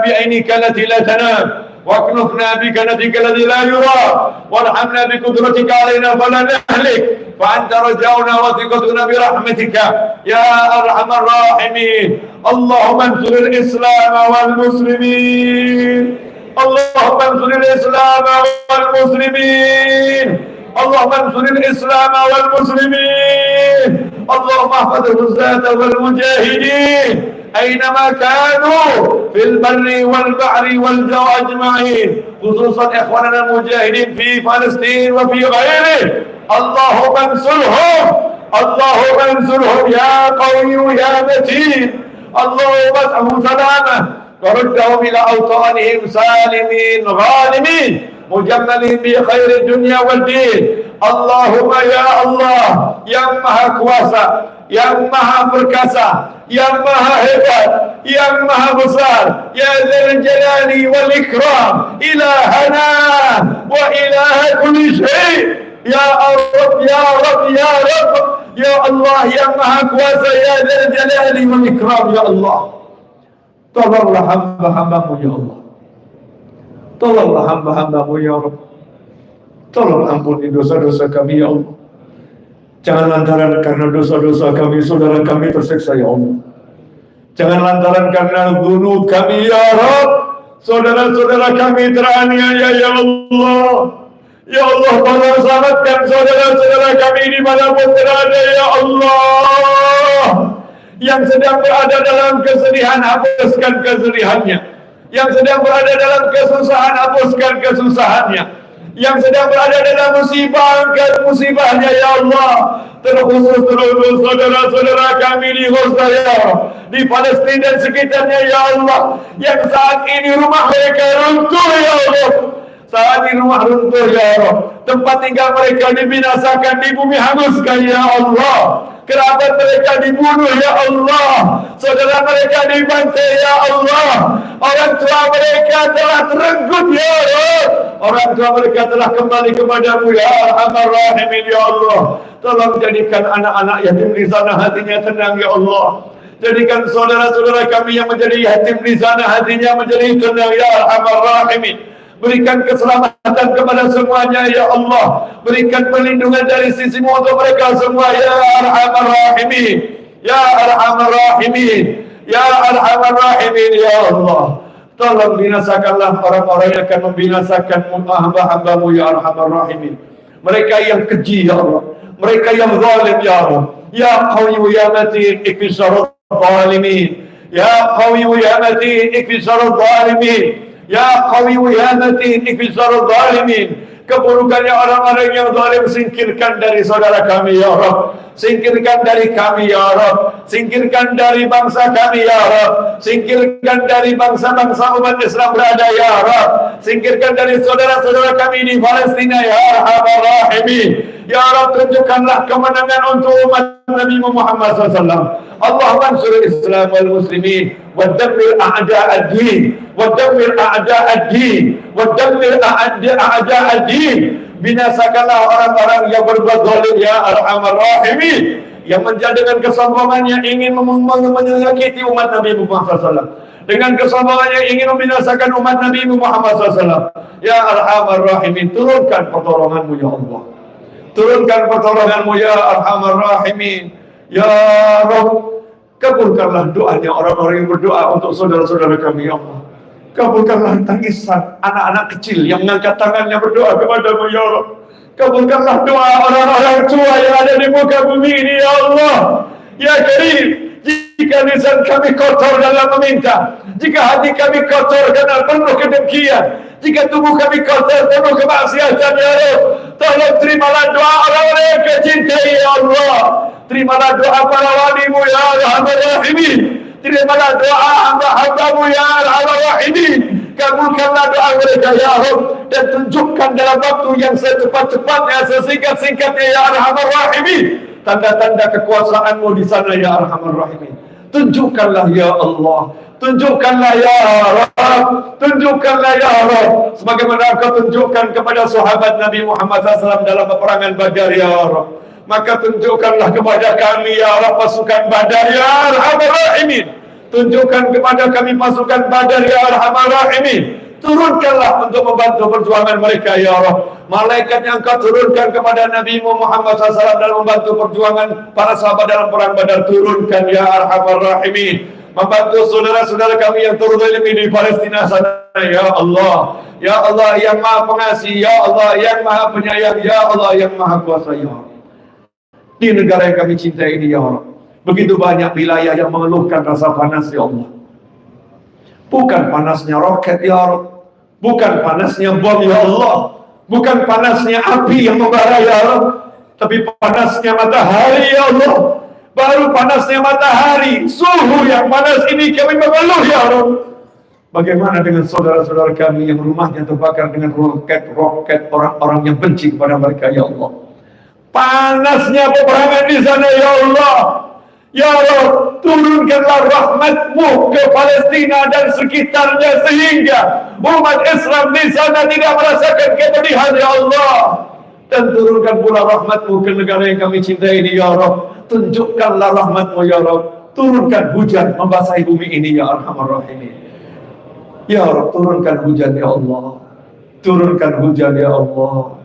بعينك التي لا تنام واكنفنا بكنفك الذي لا يرى وارحمنا بقدرتك علينا فلا نهلك فأنت رجاؤنا وثقتنا برحمتك يا أرحم الراحمين. اللهم انصر الإسلام والمسلمين اللهم انصر الإسلام والمسلمين اللهم انصر الإسلام والمسلمين. اللهم احفظ الغزاة والمجاهدين أينما كانوا في البر والبحر والجو أجمعين خصوصا إخواننا المجاهدين في فلسطين وفي غيره. اللهم انصرهم اللهم انصرهم يا قوي يا متين. اللهم اسعهم سلامة وردهم إلى أوطانهم سالمين غانمين مجملين بخير الدنيا والدين. اللهم يا الله yang maha kuasa yang maha perkasa yang maha hebat yang maha besar ya dzal jalali wal ikram ilahana wa ilaha kulli syai ya Rabb ya Rabb ya Rabb ya Allah yang maha kuasa ya dzal jalali wal ikram ya Allah. Tolonglah hamba-hambamu ya Allah. Tolonglah hamba-hambamu ya Rabb. Tolong ampuni dosa-dosa kami ya Allah. Jangan lantaran karena dosa-dosa kami saudara kami tersiksa ya Allah. Jangan lantaran karena dzunub kami ya Rabb saudara-saudara kami teraniaya ya Allah. Ya Allah tolong selamatkan saudara-saudara kami dimanapun berada ya Allah. Yang sedang berada dalam kesedihan hapuskan kesedihannya. Yang sedang berada dalam kesusahan hapuskan kesusahannya. Yang sedang berada dalam musibah angkat musibahnya ya Allah. Terkhusus saudara-saudara kami di Gaza ya Allah, di Palestina dan sekitarnya ya Allah, yang saat ini rumah mereka runtuh ya Allah. Saat ini rumah runtuh ya Allah, tempat tinggal mereka dibinasakan, di bumi hanguskan ya Allah. Kerabat mereka dibunuh ya Allah, saudara mereka dibantai ya Allah, orang tua mereka telah terenggut ya Allah, orang tua mereka telah kembali kepadamu ya Arhamar Rahimin ya Allah. Tolong jadikan anak-anak yatim di sana hatinya tenang ya Allah. Jadikan saudara-saudara kami yang menjadi yatim di sana hatinya menjadi tenang ya Arhamar Rahimin. Berikan keselamatan kepada semuanya ya Allah. Berikan perlindungan dari sisimu untuk mereka semua ya Arhamar Rahimin. Ya Arhamar Rahimin. Ya Arhamar Rahimin ya Allah. Tolong binasakanlah orang-orang yang akan membinasakan hamba-hambamu ya Arhamar Rahimin. Mereka yang keji ya Allah. Mereka yang zalim ya Allah. Ya Qawiyyu ya Matin ikfi syarra zalimin. Ya Qawiyyu ya Matin ikfi syarra zalimin. Ya Qawiyyu ya Matin ikfi syarra zalimin. Keburukannya orang-orang yang zalim singkirkan dari saudara kami ya Rabb. Singkirkan dari kami ya Rabb. Singkirkan dari bangsa kami ya Rabb. Singkirkan dari bangsa-bangsa umat Islam berada ya Rabb. Singkirkan dari saudara-saudara kami di Palestina ya Arhamar Rahimin. Ya Rabb, tunjukkanlah kemenangan untuk umat Nabi Muhammad SAW. Allah mansur Islam wal muslimin wa dammir a'da'ad-din wa dammir a'da'ad-din wa dammir a'da'ad-din. Binasakanlah orang-orang yang berbuat zalim ya Arhamar Rahimin, yang menjadikan kesombongannya ingin menyakiti umat Nabi Muhammad SAW, dengan kesombongannya ingin membinasakan umat Nabi Muhammad SAW. Ya Arhamar Rahimin, turunkan pertolonganmu ya Allah. Turunkan pertolonganmu ya Arhamar Rahimin. Ya Rabb, kabulkanlah doanya orang-orang yang berdoa untuk saudara-saudara kami ya Allah. Kabulkanlah tangisan anak-anak kecil yang mengangkat tangannya berdoa kepadamu ya Rabb. Kabulkanlah doa orang-orang tua yang ada di muka bumi ini ya Allah. Ya Karim, jika lisan kami kotor dalam meminta, jika hati kami kotor karena penuh kedengkian, jika tubuh kami kotor penuh kemaksiatan ya Rabb, tolong terimalah doa orang-orang yang kau cintai ya Allah. Terimalah doa para walimu ya Arhamar Rahimin. Terimalah doa hamba-hambamu ya Arhamar Rahimin. Kabulkanlah doa mereka ya Rabb, dan tunjukkan dalam waktu yang secepat-cepatnya, sesingkat-singkatnya ya Arhamar Rahimin, tanda-tanda kekuasaanmu di sana ya Arhamar Rahimin. Tunjukkanlah ya Allah. Tunjukkanlah ya Rabb. Tunjukkanlah ya Rabb, sebagaimana kau tunjukkan kepada sahabat Nabi Muhammad SAW dalam peperangan Badar ya Rabb. Maka tunjukkanlah kepada kami ya Rabb pasukan Badar ya Arhamar Rahimin. Tunjukkan kepada kami pasukan Badar ya Arhamar Rahimin. Turunkanlah untuk membantu perjuangan mereka ya Rabb. Malaikat yang kau turunkan kepada Nabi Muhammad SAW dalam membantu perjuangan para sahabat dalam perang Badar, turunkan ya Arhamar Rahimin. Membantu saudara-saudara kami yang terzalimi di Palestina sana ya Allah. Ya Allah yang Maha Pengasih, ya Allah yang Maha Penyayang, ya Allah yang Maha Kuasa ya Allah. Di negara yang kami cintai ini ya Allah, begitu banyak wilayah yang mengeluhkan rasa panas ya Allah. Bukan panasnya roket ya Allah, bukan panasnya bom ya Allah, bukan panasnya api yang membara ya Allah, tapi panasnya matahari ya Allah. Baru panasnya matahari, suhu yang panas ini kami mengeluh ya Allah. Bagaimana dengan saudara-saudara kami yang rumahnya terbakar dengan roket-roket orang-orang yang benci kepada mereka ya Allah. Panasnya peperangan di sana ya Allah. Ya Allah, turunkanlah rahmat-Mu ke Palestina dan sekitarnya sehingga umat Islam di sana tidak merasakan kepedihan ya Allah. Dan turunkan pula rahmat-Mu ke negara yang kami cintai ini ya Allah. Tunjukkanlah rahmat-Mu ya Allah. Turunkan hujan membasahi bumi ini ya Arhamar Rahimin. Ya Allah, turunkan hujan ya Allah. Turunkan hujan ya Allah.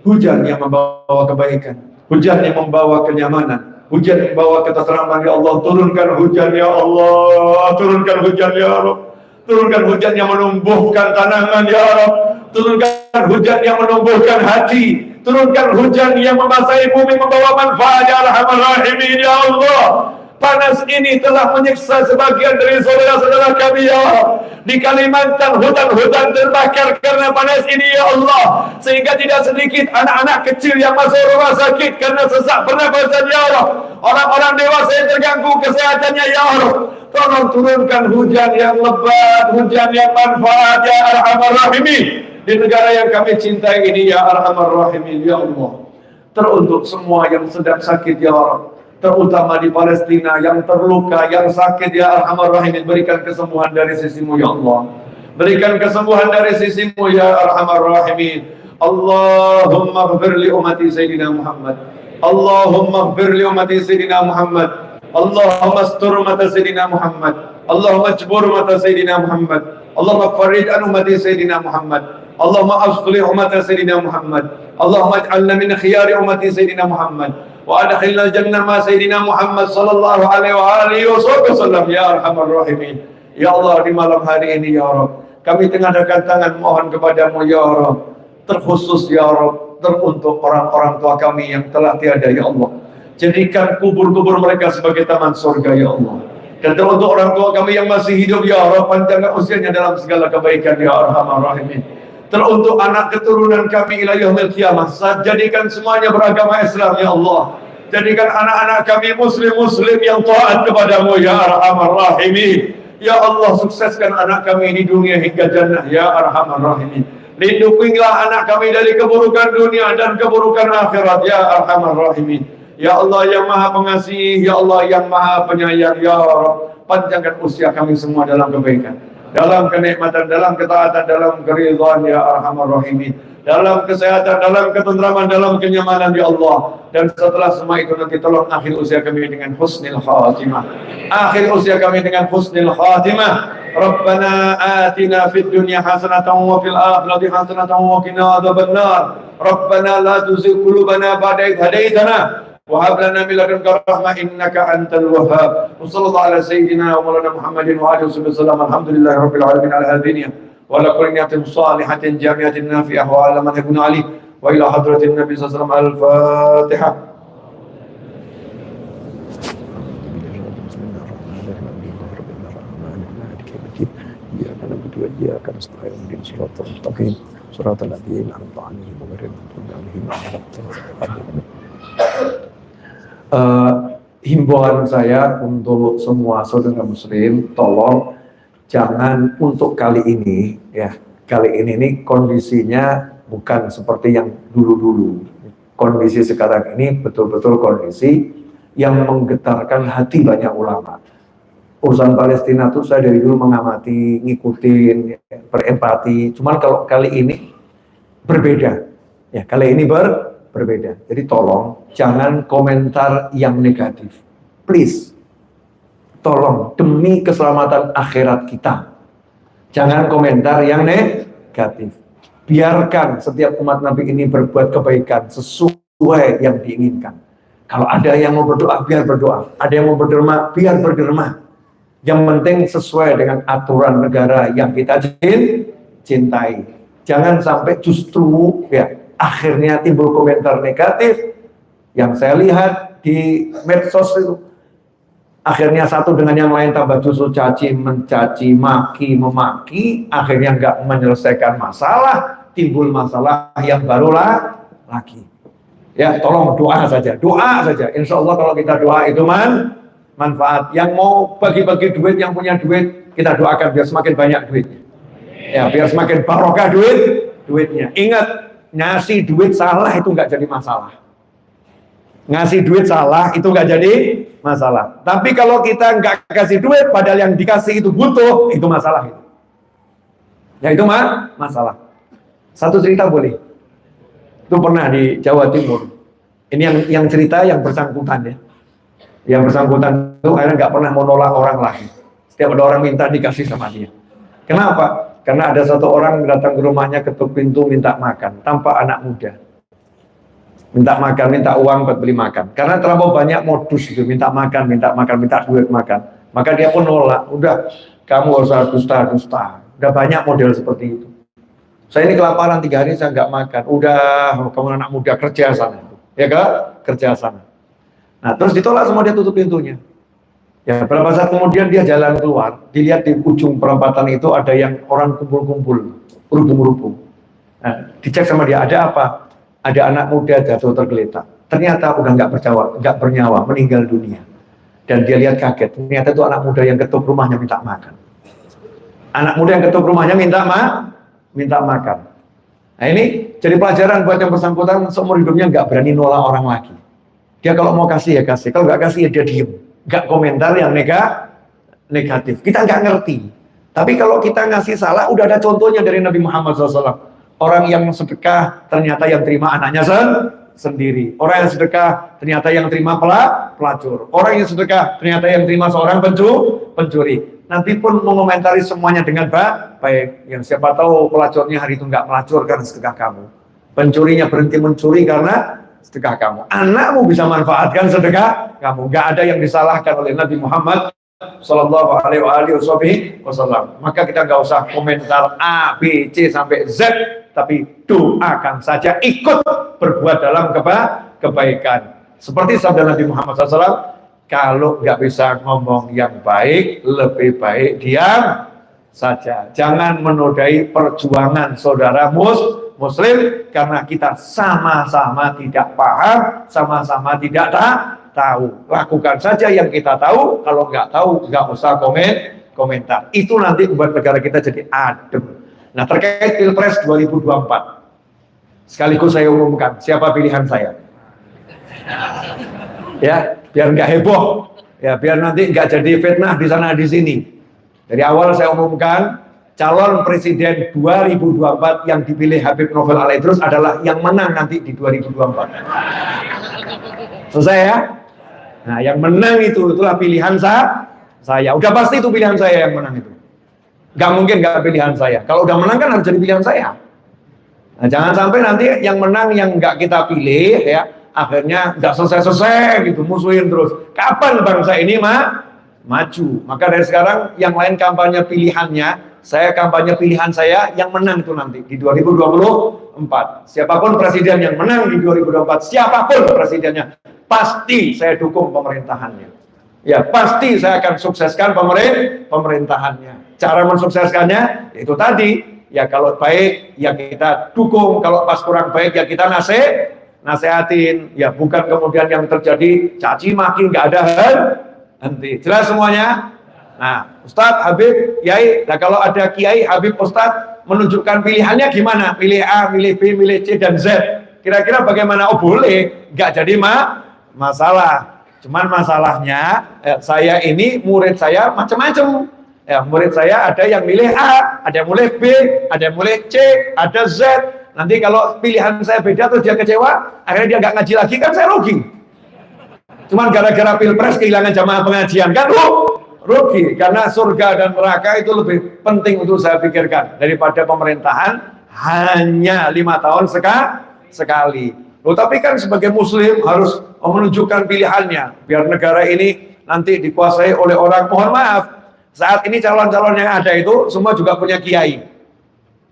Hujan yang membawa kebaikan, hujan yang membawa kenyamanan, hujan yang membawa ketentraman ya Allah. Turunkan hujan ya Allah. Turunkan hujan ya Rabb. Turunkan hujan yang menumbuhkan tanaman ya Rabb. Turunkan hujan yang menumbuhkan hati. Turunkan hujan yang membasahi bumi, membawa manfaat ya Arhamar Rahimin ya Allah. Panas ini telah menyiksa sebagian dari saudara-saudara kami ya Allah. Di Kalimantan hutan-hutan terbakar karena panas ini ya Allah, sehingga tidak sedikit anak-anak kecil yang masuk rumah sakit karena sesak pernafasan ya Allah. Orang-orang dewasa yang terganggu kesehatannya ya Allah. Tolong turunkan hujan yang lebat, hujan yang manfaat ya Arhamar Rahimin di negara yang kami cintai ini ya Arhamar Rahimin ya Allah. Teruntuk semua yang sedang sakit ya Allah, terutama di Palestina yang terluka, yang sakit ya Arhamar Rahimin, berikan kesembuhan dari sisimu ya Allah. Berikan kesembuhan dari sisimu ya Arhamar Rahimin. Allahumma ighfir li ummati Sayyidina Muhammad. Allahumma ighfir li ummati Sayyidina Muhammad. Allahumma astur ummata Sayyidina Muhammad. Allahumma jbur ummata Sayyidina Muhammad. Allahumma farij an ummati Sayyidina Muhammad. Allahumma aslih umat Sayyidina Muhammad. Allahumma ij'alna min khiyari umati Sayyidina Muhammad. Wa adkhilna jannah ma Sayyidina Muhammad sallallahu alaihi wa alihi wasallam ya arhamar rahimin. Ya Allah, di malam hari ini ya Rabb, kami tengahkan tangan mohon kepadamu ya Rabb, terkhusus ya Rabb, teruntuk orang-orang tua kami yang telah tiada ya Allah. Jadikan kubur-kubur mereka sebagai taman surga ya Allah. Dan teruntuk orang tua kami yang masih hidup ya Rabb, panjangkan usianya dalam segala kebaikan ya arhamar rahimin. Teruntuk anak keturunan kami ila yaumil qiyamah, jadikan semuanya beragama Islam ya Allah. Jadikan anak-anak kami muslim-muslim yang taat kepadamu ya arhamar rahimin. Ya Allah, sukseskan anak kami di dunia hingga jannah ya arhamar rahimin. Lindungilah anak kami dari keburukan dunia dan keburukan akhirat ya arhamar rahimin. Ya Allah yang maha pengasih, ya Allah yang maha penyayang, ya Rabb, panjangkan usia kami semua dalam kebaikan, dalam kenikmatan, dalam ketaatan, dalam keridhaan ya arhamar rahimin, dalam kesehatan, dalam ketentraman, dalam kenyamanan ya Allah. Dan setelah semua itu nanti tolong akhir usia kami dengan husnul khatimah. Akhir usia kami dengan husnul khatimah. Rabbana atina fid dunya hasanatan wa fil akhirati hasanatan wa qina adzabannar. Rabbana la tuzigh qulubana ba'da idh hadaitana wa hab lana min ladunka rahmah innaka antal wahhab. Wassallallahu ala sayyidina wa maulana Muhammadin wa alihi wasallam. Alhamdulillahi rabbil alamin ala hadhihi wa ala kulli niyatin salihatin jami'atin nafi'ah wa ala man yakuna ali wa ila hadratin nabi sallallahu alaihi wasallam. Al-Fatihah. Iyyaka nasta'in ihdinas siratal mustaqim siratal ladzina an'amta 'alaihim ghairil maghdubi 'alaihim waladdallin. Himbauan saya untuk semua saudara muslim, tolong jangan untuk kali ini ya. Kali ini kondisinya bukan seperti yang dulu-dulu. Kondisi sekarang ini betul-betul kondisi yang menggetarkan hati banyak ulama. Urusan Palestina tuh saya dari dulu mengamati, ngikutin, ya, berempati. Cuman kalau kali ini berbeda. Ya, kali ini berbeda. Jadi tolong jangan komentar yang negatif. Please. Tolong demi keselamatan akhirat kita. Jangan komentar yang negatif. Biarkan setiap umat Nabi ini berbuat kebaikan sesuai yang diinginkan. Kalau ada yang mau berdoa, biar berdoa. Ada yang mau berderma, biar berderma. Yang penting sesuai dengan aturan negara yang kita cintai. Jangan sampai justru ya akhirnya timbul komentar negatif yang saya lihat di medsos itu. Akhirnya satu dengan yang lain tambah justru caci, mencaci, maki, memaki. Akhirnya nggak menyelesaikan masalah, timbul masalah yang baru lagi. Ya tolong doa saja. Insya Allah kalau kita doa itu manfaat. Yang mau bagi-bagi duit, yang punya duit, kita doakan biar semakin banyak duitnya. Ya, biar semakin barokah duitnya. Ingat, ngasih duit salah itu nggak jadi masalah. Ngasih duit salah itu nggak jadi masalah. Tapi kalau kita nggak kasih duit, padahal yang dikasih itu butuh, itu masalah. Ya itu masalah. Satu cerita boleh. Itu pernah di Jawa Timur. Ini yang cerita yang bersangkutan ya. Yang bersangkutan itu akhirnya nggak pernah mau nolak orang lagi. Setiap ada orang minta dikasih sama dia. Kenapa? Karena ada satu orang datang ke rumahnya, ketuk pintu minta makan tanpa anak muda. Minta makan, minta uang buat beli makan. Karena terlalu banyak modus itu, minta makan, minta duit makan. Maka dia pun nolak. Udah, kamu harus dusta. Udah banyak model seperti itu. Saya ini kelaparan 3 hari saya nggak makan. Udah, kamu anak muda kerja sana. Ya kan? Kerja sana. Nah, terus ditolak semua, dia tutup pintunya. Ya, beberapa saat kemudian dia jalan keluar, dilihat di ujung perempatan itu ada yang orang kumpul-kumpul, rubung-rubung. Nah, dicek sama dia, ada apa? Ada anak muda jatuh tergeletak. Ternyata udah nggak bernyawa, meninggal dunia. Dan dia lihat kaget, ternyata itu anak muda yang ketuk rumahnya minta makan. Anak muda yang ketuk rumahnya minta makan. Nah, ini jadi pelajaran buat yang bersangkutan, seumur hidupnya nggak berani nolak orang lagi. Dia kalau mau kasih ya kasih, kalau nggak kasih ya dia diem, nggak komentar yang negatif. Kita nggak ngerti. Tapi kalau kita ngasih salah, udah ada contohnya dari Nabi Muhammad SAW. Orang yang sedekah ternyata yang terima anaknya sendiri. Orang yang sedekah ternyata yang terima pelacur. Orang yang sedekah ternyata yang terima seorang pencuri. nanti pun mengomentari semuanya dengan baik. Yang siapa tahu pelacurnya hari itu nggak melacur karena sedekah kamu. Pencurinya berhenti mencuri karena sedekah kamu. Anakmu bisa manfaatkan sedekah kamu. Nggak ada yang disalahkan oleh Nabi Muhammad Sallallahu Alaihi Wasallam. Maka kita nggak usah komentar A, B, C sampai Z, tapi doakan saja, ikut berbuat dalam kebaikan. Seperti sabda Nabi Muhammad SAW, kalau nggak bisa ngomong yang baik, lebih baik diam saja. Jangan menodai perjuangan saudara Muslim karena kita sama-sama tidak paham, sama-sama tidak tahu. Lakukan saja yang kita tahu. Kalau nggak tahu, nggak usah komentar. Itu nanti membuat negara kita jadi adem. Nah, terkait Pilpres 2024, sekaligus saya umumkan siapa pilihan saya. Ya, biar nggak heboh. Ya, biar nanti nggak jadi fitnah di sana di sini. Dari awal saya umumkan calon presiden 2024 yang dipilih Habib Novel Al-Idrus adalah yang menang nanti di 2024. Selesai ya? Nah, yang menang itulah pilihan saya. Udah pasti itu pilihan saya yang menang itu. Gak mungkin gak pilihan saya. Kalau udah menang kan harus jadi pilihan saya. Nah, jangan sampai nanti yang menang yang gak kita pilih ya, akhirnya gak selesai-selesai gitu, musuhin terus. Kapan bangsa ini maju? Maka dari sekarang yang lain kampanye pilihannya, saya kampanye pilihan saya yang menang itu nanti di 2024. Siapapun presiden yang menang di 2024, siapapun presidennya, pasti saya dukung pemerintahannya. Ya, pasti saya akan sukseskan pemerintahannya. Cara mensukseskannya itu tadi, ya kalau baik ya kita dukung, kalau pas kurang baik ya kita nasehatin. Ya bukan kemudian yang terjadi caci maki, nggak ada henti. Jelas semuanya? Nah, Ustadz, Habib, Kiai, nah kalau ada Kiai, Habib, Ustadz menunjukkan pilihannya gimana? Pilih A, pilih B, pilih C, dan Z. Kira-kira bagaimana? Oh boleh, nggak jadi masalah. Cuman masalahnya saya ini murid saya macam-macam. Ya, murid saya ada yang milih A, ada yang milih B, ada yang milih C, ada Z. Nanti kalau pilihan saya beda terus dia kecewa, akhirnya dia nggak ngaji lagi, kan saya rugi. Cuman gara-gara Pilpres kehilangan jamaah pengajian, kan rugi. Karena surga dan neraka itu lebih penting untuk saya pikirkan daripada pemerintahan hanya 5 tahun sekali. Loh, tapi kan sebagai muslim harus menunjukkan pilihannya biar negara ini nanti dikuasai oleh orang. Mohon maaf, saat ini calon-calon yang ada itu semua juga punya kiai.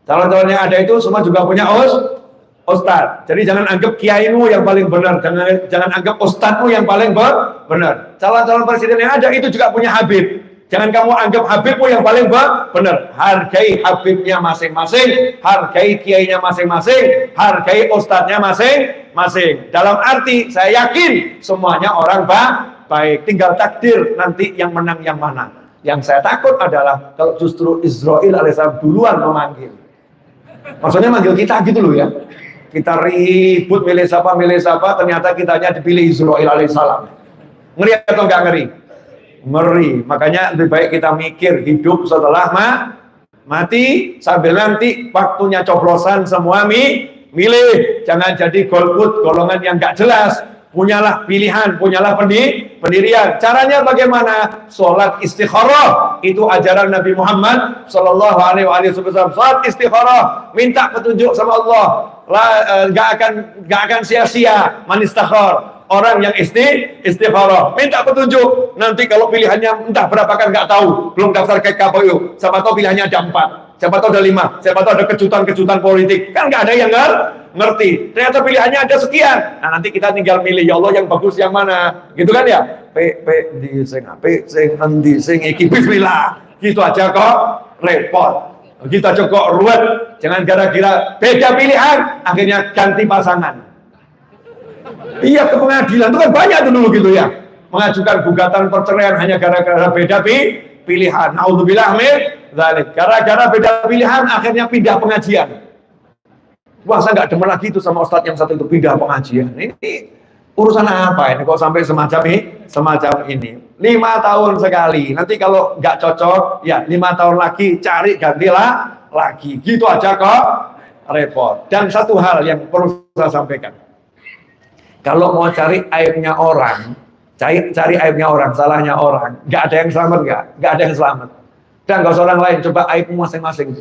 Calon-calon yang ada itu semua juga punya ustadz. Jadi jangan anggap kiaimu yang paling benar, jangan anggap ustadzmu yang paling benar. Calon-calon presiden yang ada itu juga punya habib. Jangan kamu anggap habibmu yang paling benar. Hargai habibnya masing-masing, hargai kiainya masing-masing, hargai ustadznya masing-masing. Dalam arti saya yakin semuanya orang baik, tinggal takdir nanti yang menang yang mana. Yang saya takut adalah kalau justru Israil alaihissalam duluan memanggil. Maksudnya manggil kita gitu loh ya. Kita ribut milih siapa, ternyata kitanya dipilih Israil alaihissalam. Ngeri atau enggak ngeri? Ngeri. Makanya lebih baik kita mikir hidup setelah mati, sambil nanti waktunya coblosan semua milih. Jangan jadi golput, golongan yang enggak jelas. Punyalah pilihan, punyalah pendirian. Caranya bagaimana? Sholat istikharah. Itu ajaran Nabi Muhammad Sallallahu Alaihi Wasallam. Sholat istikharah, minta petunjuk sama Allah. Gak akan sia-sia manistakhar. Orang yang istikharah, minta petunjuk. Nanti kalau pilihannya entah berapa kan nggak tahu, belum daftar ke KPU. Siapa tahu pilihannya ada 4, siapa tahu ada 5, siapa tahu ada kejutan-kejutan politik. Kan nggak ada yang ngerti. Ternyata pilihannya ada sekian. Nah, nanti kita tinggal milih, ya Allah yang bagus yang mana. Gitu kan ya? Di sing apik, sing endi, sing iki bismillah. Gitu aja kok repot. Gitu aja kok ruwet. Jangan gara-gara beda pilihan akhirnya ganti pasangan. Iya, ke pengadilan itu kan banyak dulu gitu ya. Mengajukan gugatan perceraian hanya gara-gara beda pilihan. Naudzubillah min dzalik. Gara-gara beda pilihan akhirnya pindah pengajian. Wah, saya nggak demen lagi itu sama ustadz yang satu itu pindah pengajian. Ini urusan apa ini kok sampai semacam ini? 5 tahun sekali. Nanti kalau nggak cocok, ya 5 tahun lagi cari gantilah lagi. Gitu aja kok repot. Dan satu hal yang perlu saya sampaikan. Kalau mau cari aibnya orang, cari aibnya orang, salahnya orang, nggak ada yang selamat, nggak ada yang selamat. Dan nggak usah orang lain, coba aibmu masing-masing.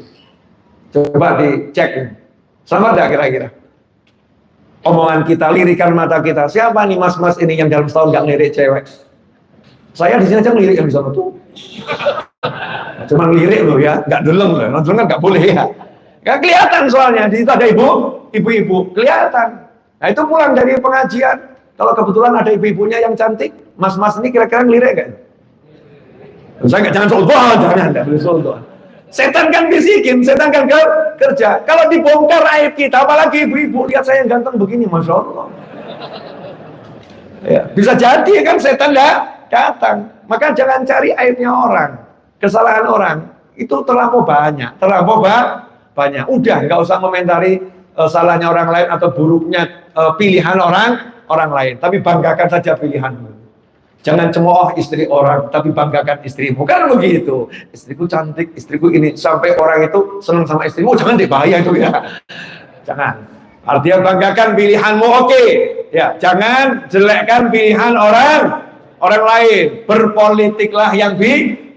Coba dicek. Sama nggak kira-kira? Omongan kita, lirikan mata kita. Siapa nih mas-mas ini yang dalam setahun nggak ngelirik cewek? Saya di sini aja ngelirik yang di sana tuh. Cuma ngelirik loh ya, nggak deleng loh. Nonton kan nggak boleh ya. Nggak kelihatan soalnya. Di situ ada ibu-ibu kelihatan. Nah itu pulang dari pengajian. Kalau kebetulan ada ibu-ibunya yang cantik, mas-mas ini kira-kira ngelirik nggak? Saya nggak, jangan sombong, jangan, nggak boleh sombong. Setan kan bisikin, setan kan kerja. Kalau dibongkar aib kita, apalagi ibu-ibu, lihat saya yang ganteng begini, masya Allah. Ya, bisa jadi kan setan datang. Maka jangan cari aibnya orang, kesalahan orang. Itu terlampau banyak, banyak. Udah, nggak usah komentari salahnya orang lain atau buruknya pilihan orang lain. Tapi banggakan saja pilihanmu. Jangan cemooh istri orang, tapi banggakan istrimu. Kan begitu. Istriku cantik, istriku ini. Sampai orang itu senang sama istrimu. Jangan dibahaya itu ya. Jangan. Artinya banggakan pilihanmu, oke. Ya, jangan jelekkan pilihan orang lain. Berpolitiklah yang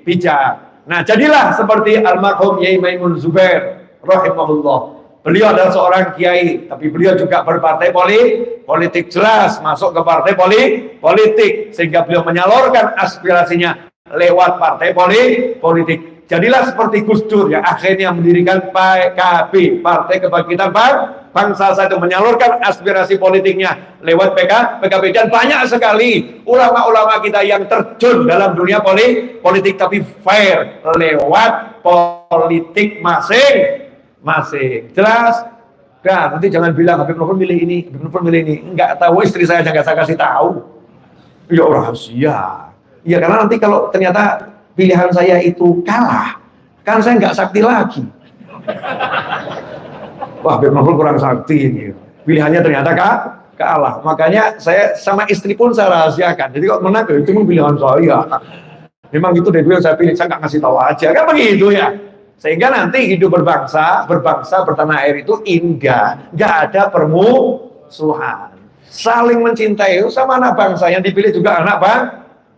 bijak. Nah, jadilah seperti almarhum Yai Maimun Zubair rahimahullah. Beliau adalah seorang kiai, tapi beliau juga berpartai politik, jelas masuk ke partai politik, sehingga beliau menyalurkan aspirasinya lewat partai politik. Jadilah seperti Gus Dur yang akhirnya mendirikan PKB, Partai Kebangkitan Bangsa, itu menyalurkan aspirasi politiknya lewat PKB. Dan banyak sekali ulama-ulama kita yang terjun dalam dunia politik, tapi fair lewat politik masing-masing. Jelas? Nah, nanti jangan bilang Habib Novel milih ini, Habib Novel milih ini. Enggak tahu, istri saya jangan saya kasih tahu. Ya rahasia. Ya karena nanti kalau ternyata pilihan saya itu kalah, kan saya nggak sakti lagi. Wah, Habib Novel kurang sakti ini. Pilihannya ternyata kalah. Makanya saya sama istri pun saya rahasiakan. Jadi kok menang, itu pilihan saya. Memang itu dari dulu saya pilih, saya nggak ngasih tahu aja. Kan begitu ya. Sehingga nanti hidup berbangsa bertanah air itu indah, nggak ada permusuhan, saling mencintai sama anak bangsa, yang dipilih juga anak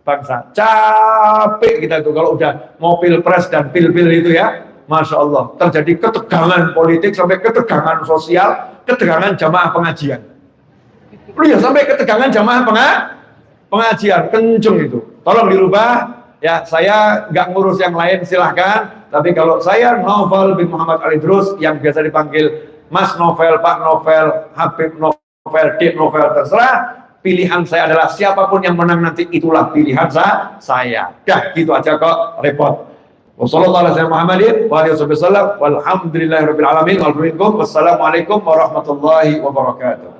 bangsa. Capek kita itu kalau udah mau pilpres dan pil-pil itu ya, masya Allah, terjadi ketegangan politik sampai ketegangan sosial, ketegangan jamaah pengajian. Ya sampai ketegangan jamaah pengajian, kenceng itu. Tolong dirubah. Ya, saya nggak ngurus yang lain, silahkan. Tapi kalau saya Novel bin Muhammad Al Idrus, yang biasa dipanggil Mas Novel, Pak Novel, Habib Novel, Dik Novel, terserah. Pilihan saya adalah siapapun yang menang nanti, itulah pilihan saya. Dah, gitu aja kok, repot. Wassalamualaikum warahmatullahi wabarakatuh.